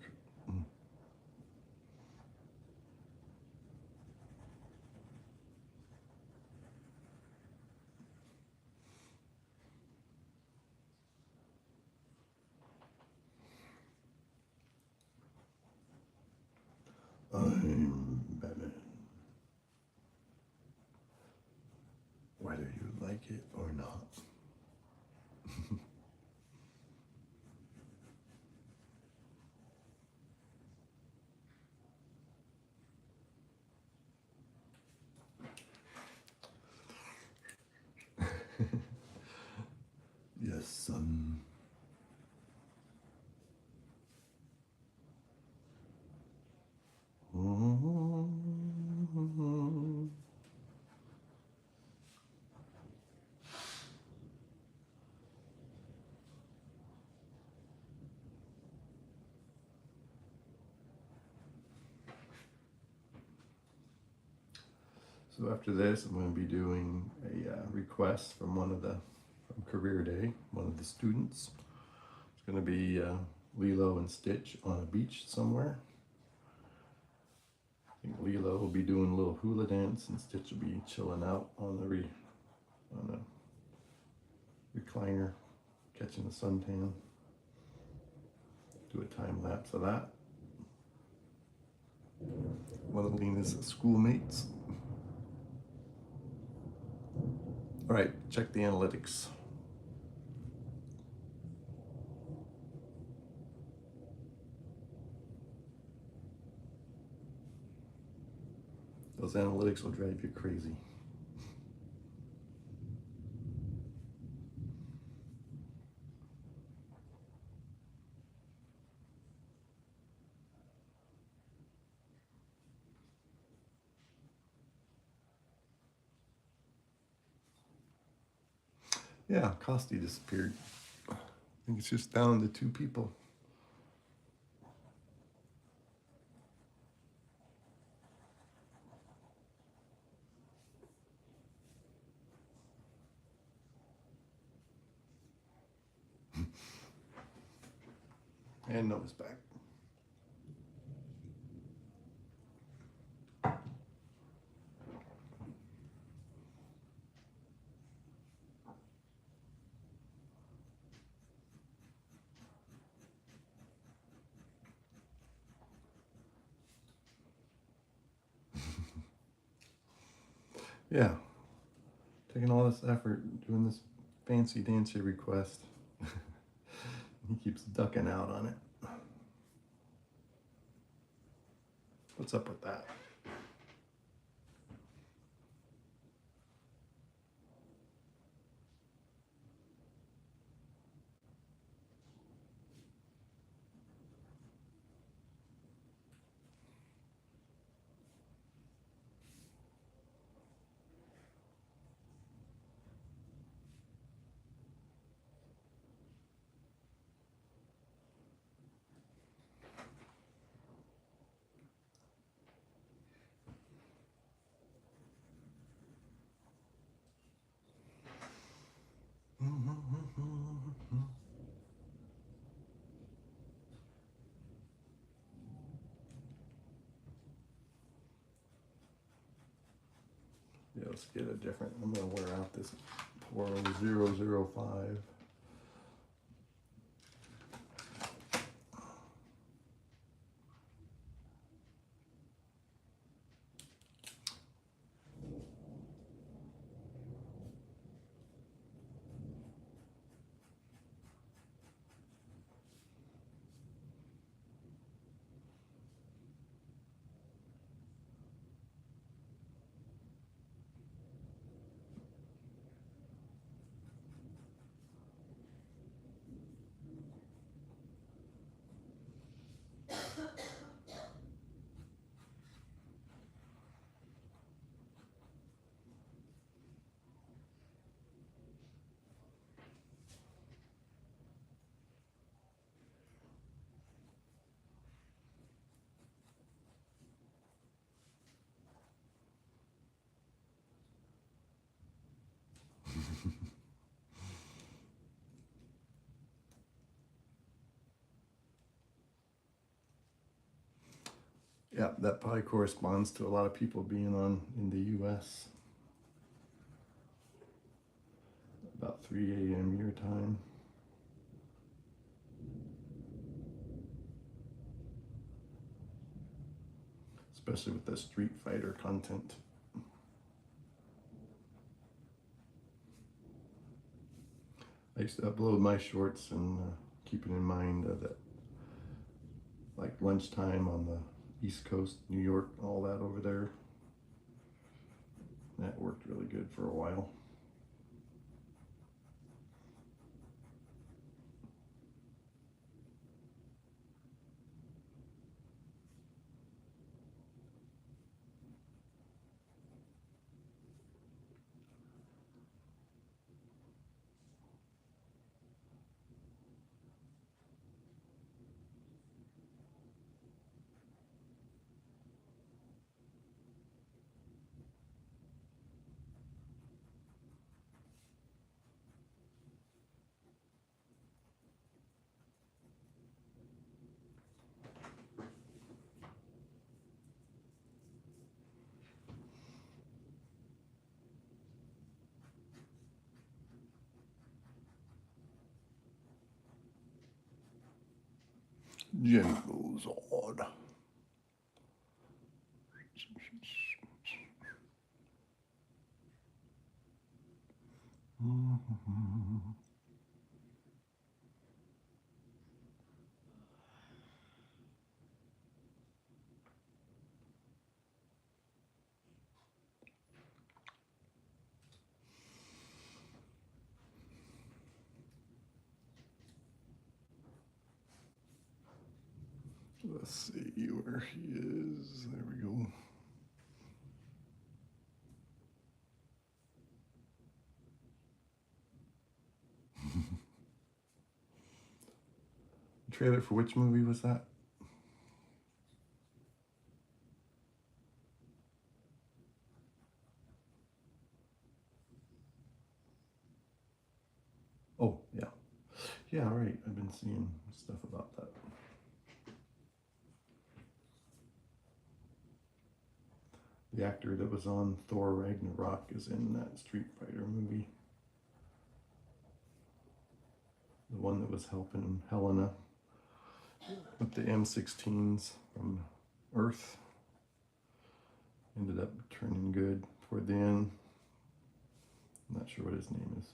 I'm Batman. Whether you like it or not. Yes, son. So after this, I'm going to be doing a request from from Career Day, one of the students. It's going to be Lilo and Stitch on a beach somewhere. I think Lilo will be doing a little hula dance, and Stitch will be chilling out on the recliner, catching the suntan. Do a time lapse of that. One of Lena's schoolmates. All right, check the analytics. Those analytics will drive you crazy. Yeah, Costi disappeared. I think it's just down to 2 people. And Noah's back. Yeah, taking all this effort doing this fancy dancy request. He keeps ducking out on it. What's up with that? Yeah, let's get a different. I'm gonna wear out this Poro 005. Yeah, that probably corresponds to a lot of people being on in the U.S. about 3 a.m. your time. Especially with the Street Fighter content. I used to upload my shorts and keeping in mind that like lunchtime on the East Coast, New York, all that over there. That worked really good for a while. Jenny goes on. Let's see where he is. There we go. The trailer for which movie was that? Oh, yeah. Yeah, right. I've been seeing stuff about that. The actor that was on Thor Ragnarok is in that Street Fighter movie. The one that was helping Helena with the M16s from Earth. Ended up turning good toward the end. I'm not sure what his name is.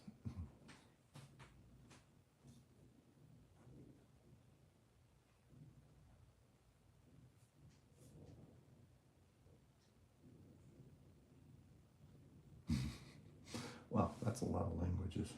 Wow, that's a lot of languages.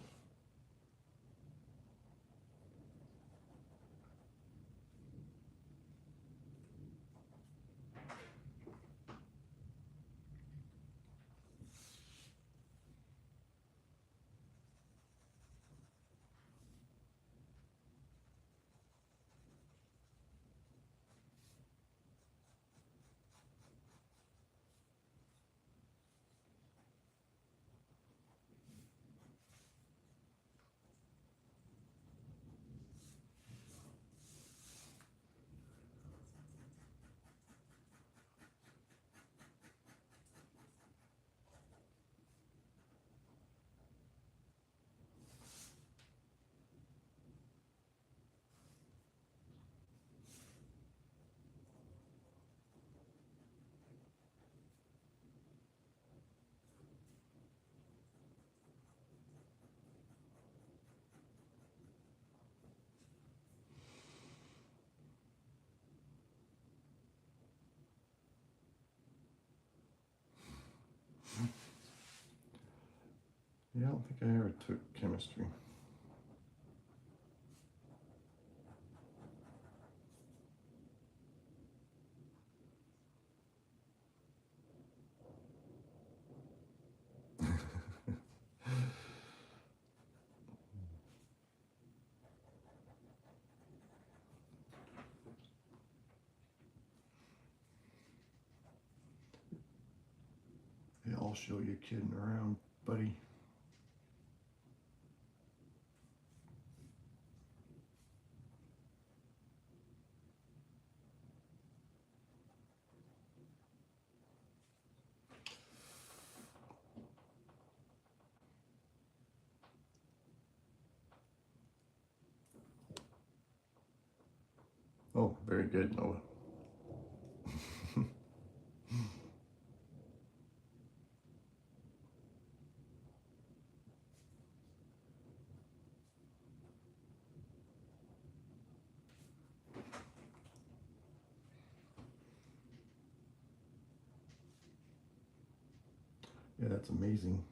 Yeah, I don't think I ever took chemistry. Yeah, I'll show you kidding around, buddy. Oh, very good, Noah. Yeah, that's amazing.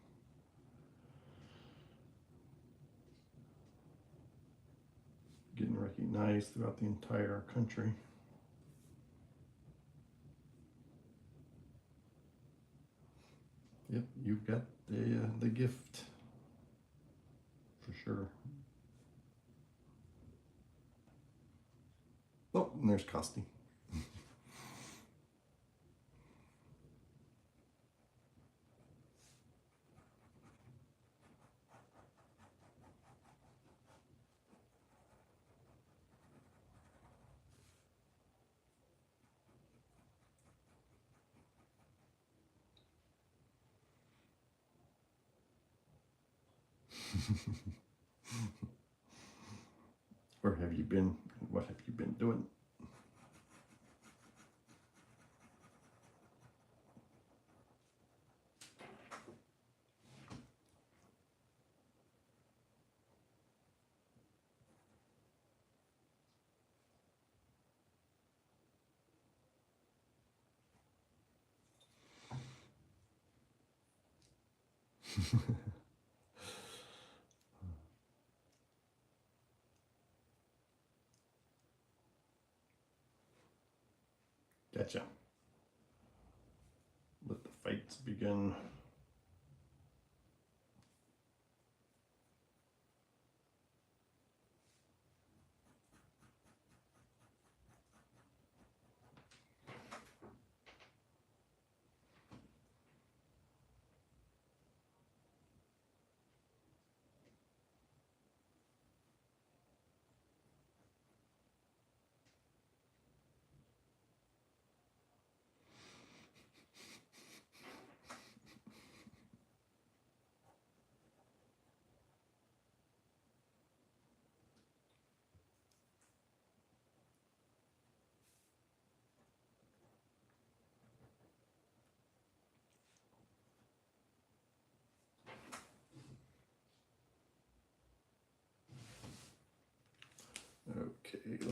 Getting recognized throughout the entire country. Yep, you've got the gift for sure. Oh, and there's Costi. Where have you been? What have you been doing? Gotcha. Let the fights begin.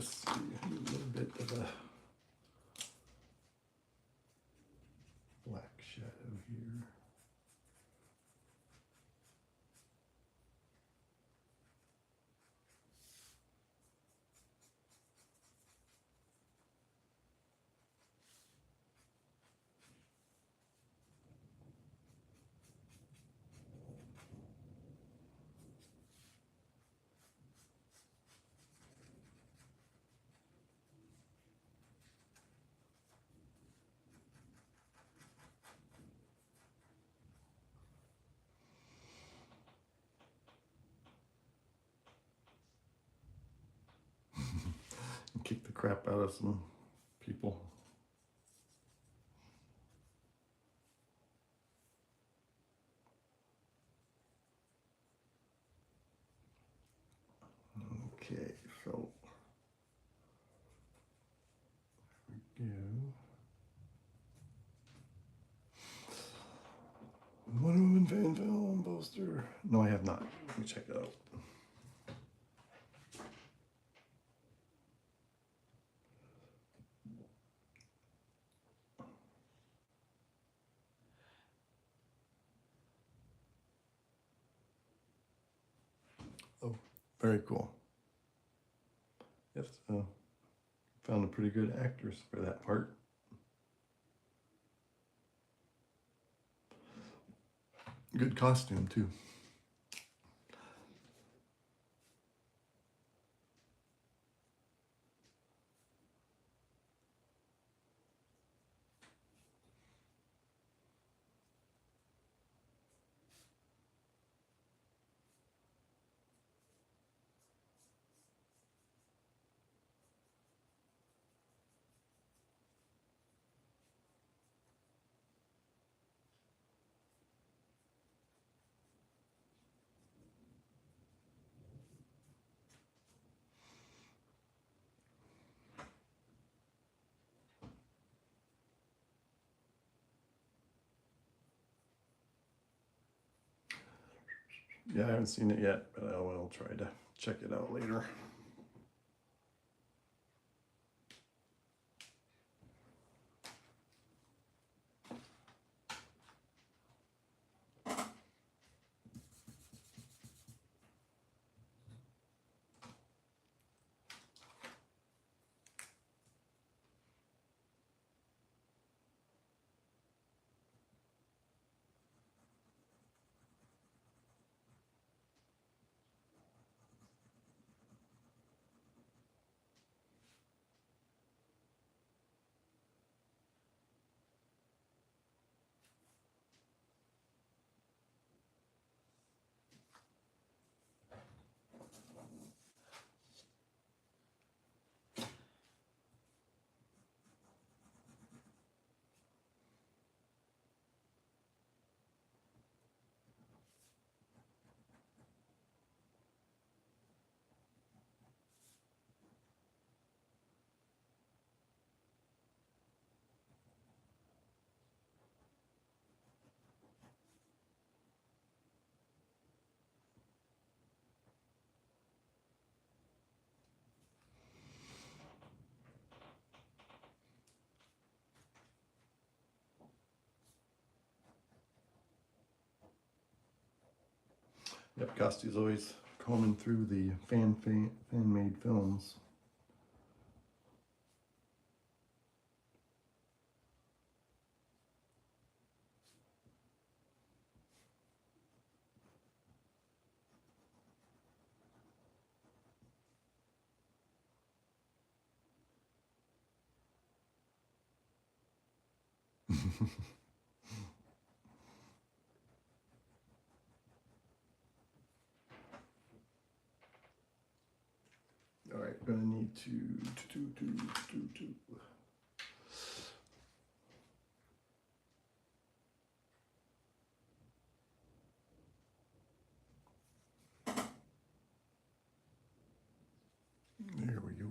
let's see, a little bit of a black shadow here. Kick the crap out of some people. Okay, so there we go. Wonder Woman fan film poster. No, I have not. Let me check it out. Oh, very cool. Yes, found a pretty good actress for that part. Good costume too. Yeah, I haven't seen it yet, but I will try to check it out later. Yep, Costy's always combing through the fan-made films. All right, gonna need to. There we go.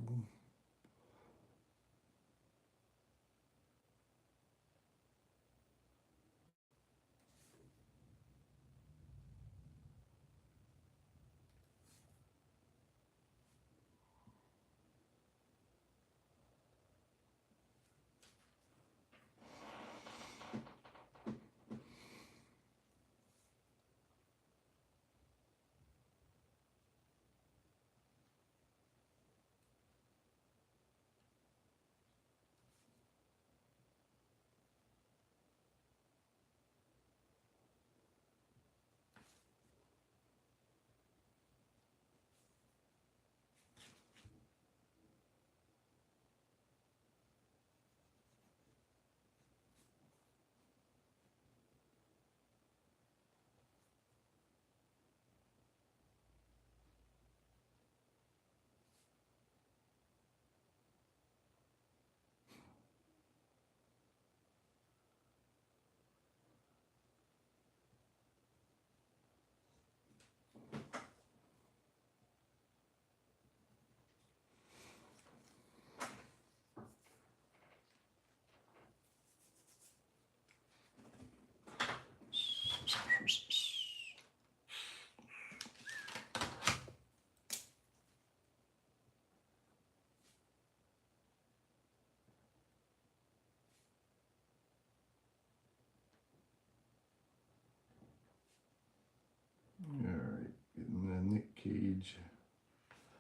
Cage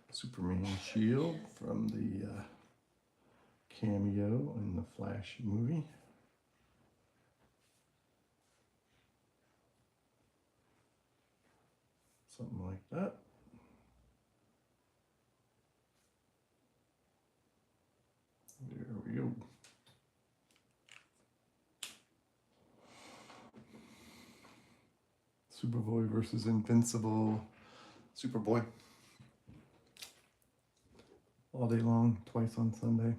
Superman shield from the cameo in the Flash movie. Something like that. There we go. Superboy versus Invincible. Superboy. All day long, twice on Sunday.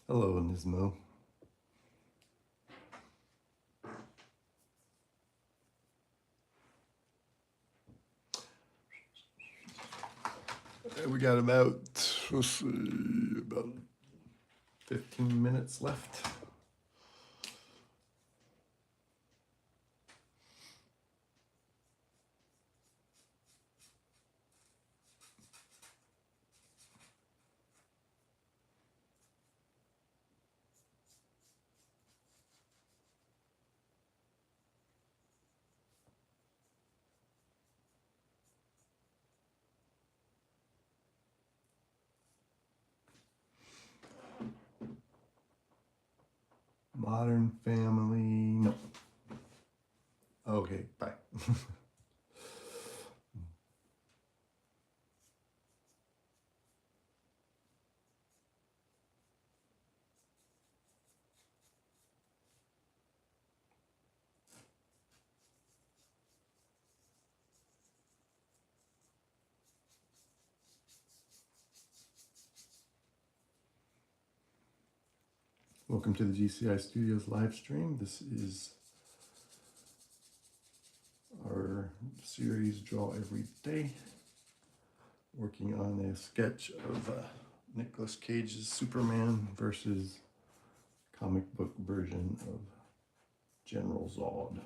Hello, Nismo. We got about, let's see, about 15 minutes left. Modern Family, no. Okay, bye. Welcome to the GCI Studios live stream. This is our series Draw Every Day, working on a sketch of Nicolas Cage's Superman versus comic book version of General Zod.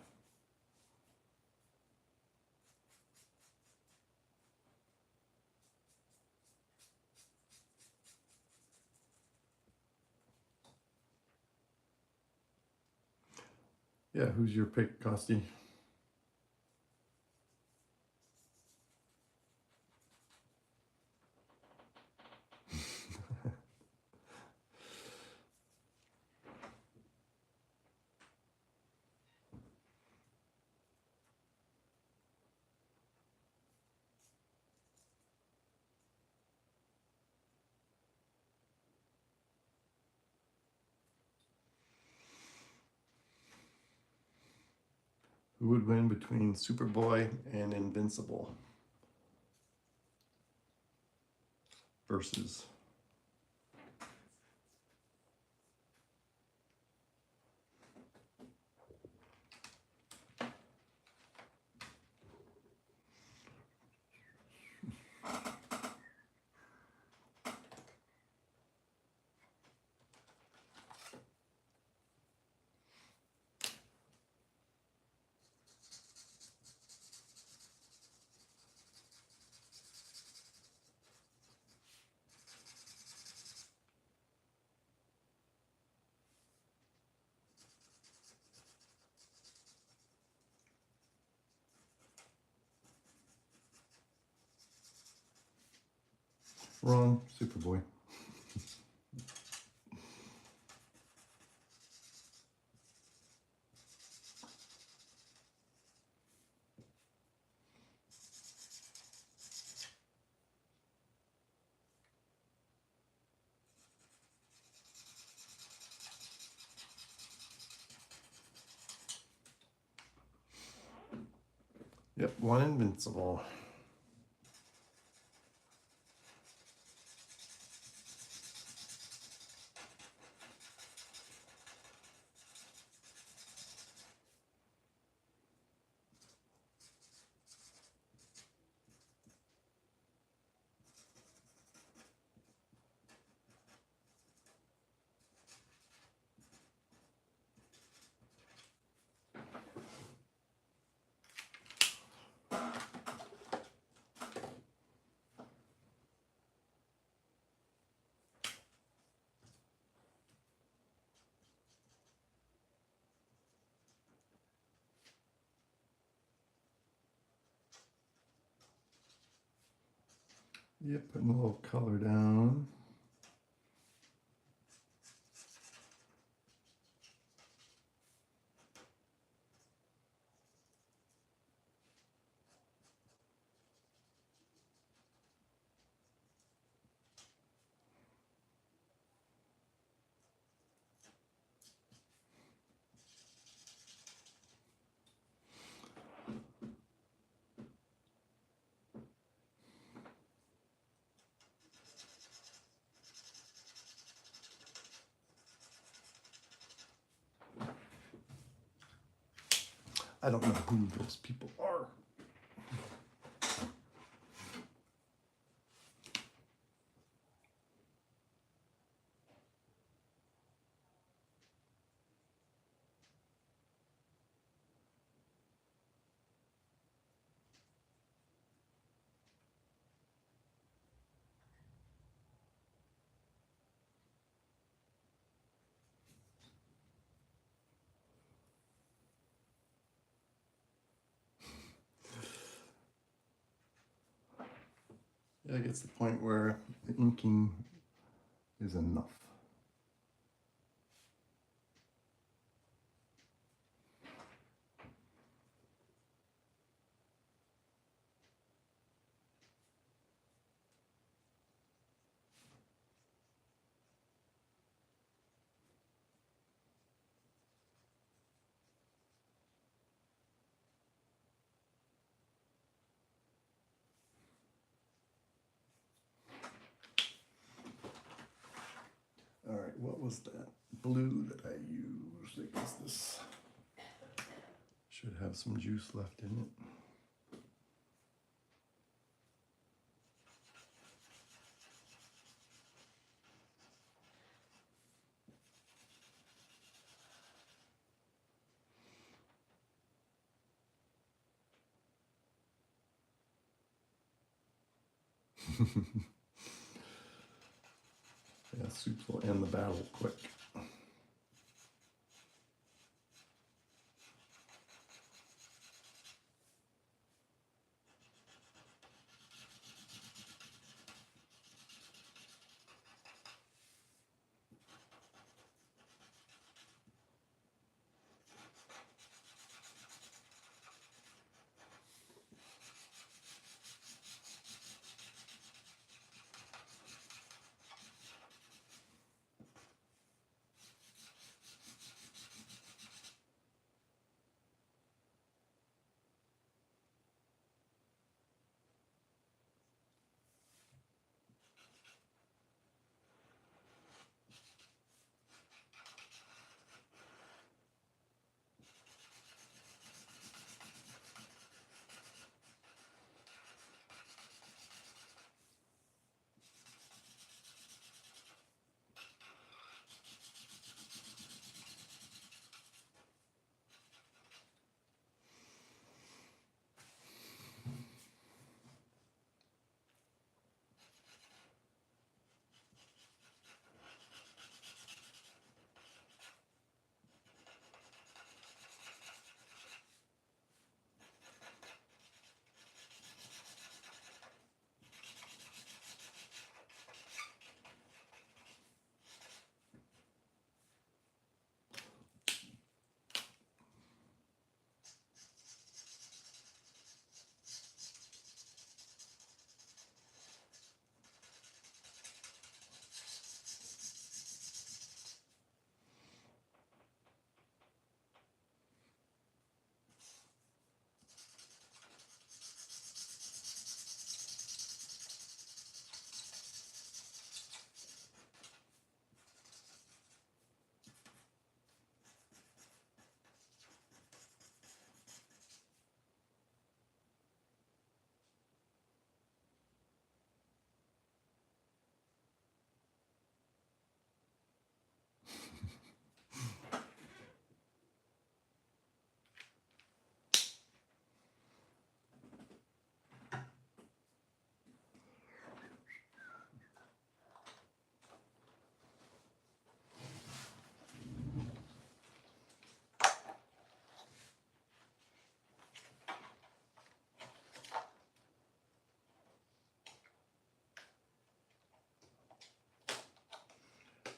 Yeah, who's your pick, Costi? Who would win between Superboy and Invincible versus? Wrong, Superboy. Yep, one Invincible. Yep, putting a little color down. I don't know who those people are. Yeah, it gets to the point where the inking is enough. All right, what was that blue that I used? I guess this should have some juice left in it. Yeah, soups will end the battle quick.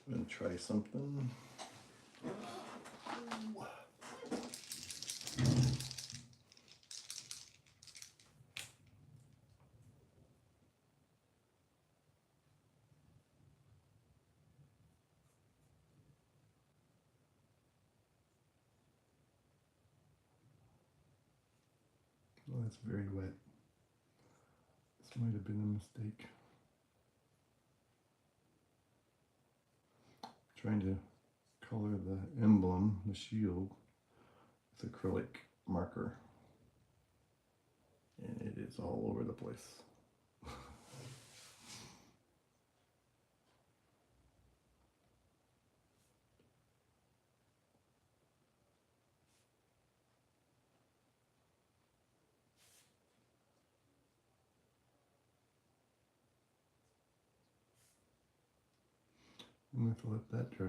I'm gonna try something. Oh, that's very wet. This might have been a mistake. Trying to color the emblem, the shield, with acrylic marker. And it is all over the place. I'm going to let that dry.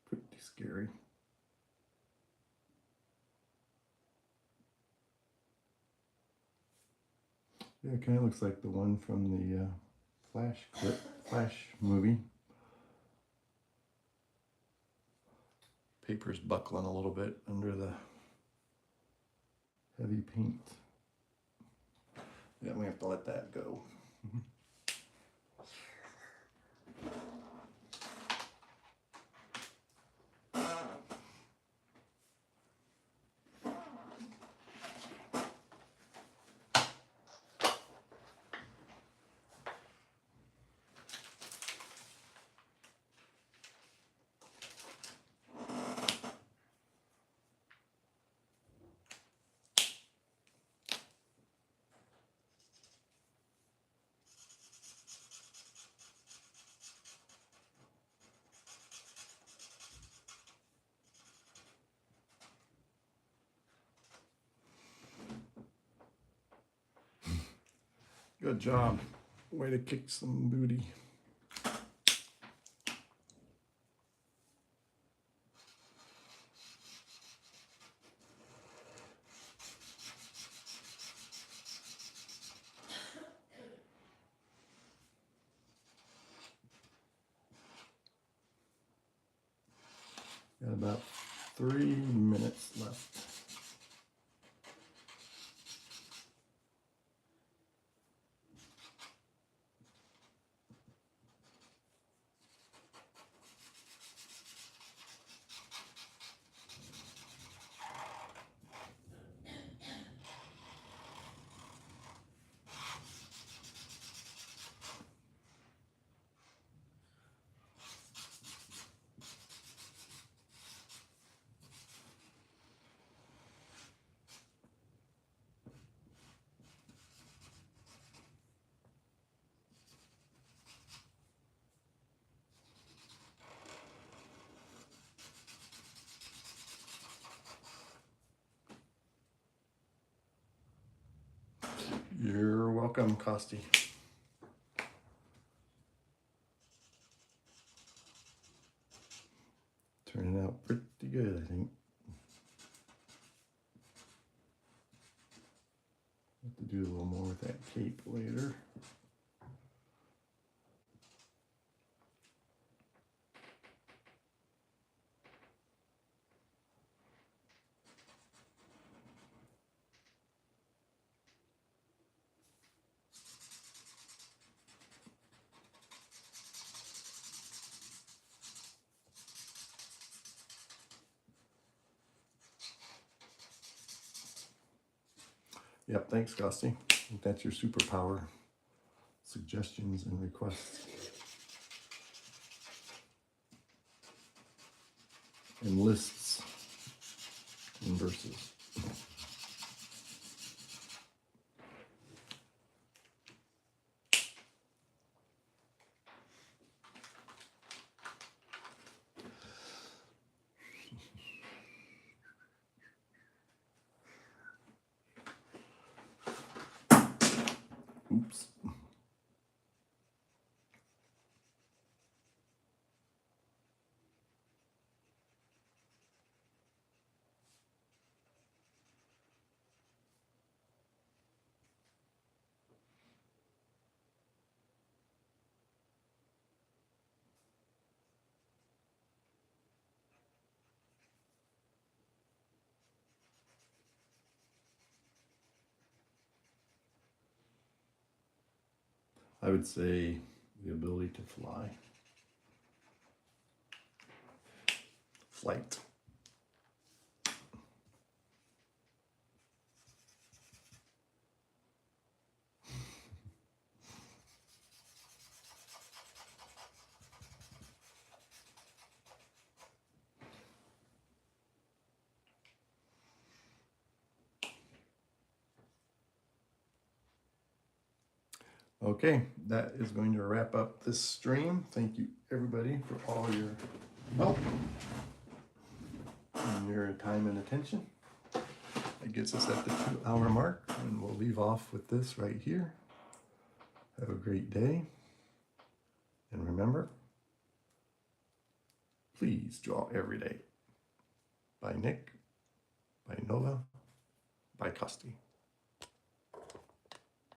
Pretty scary. Yeah, it kind of looks like the one from the Flash movie. Paper's buckling a little bit under the heavy paint. Yeah, we have to let that go. Good job. Way to kick some booty. Got about 3 minutes left. You're welcome, Costi. Turning out pretty good, I think. Have to do a little more with that cape later. Yep, thanks, Costi. I think that's your superpower. Suggestions and requests. And lists and verses. Oops. I would say the ability to fly. Flight. Okay, that is going to wrap up this stream. Thank you everybody for all your help and your time and attention. That gets us at the 2-hour mark, and we'll leave off with this right here. Have a great day. And remember, please draw every day. By Nick, by Nova, by Custy.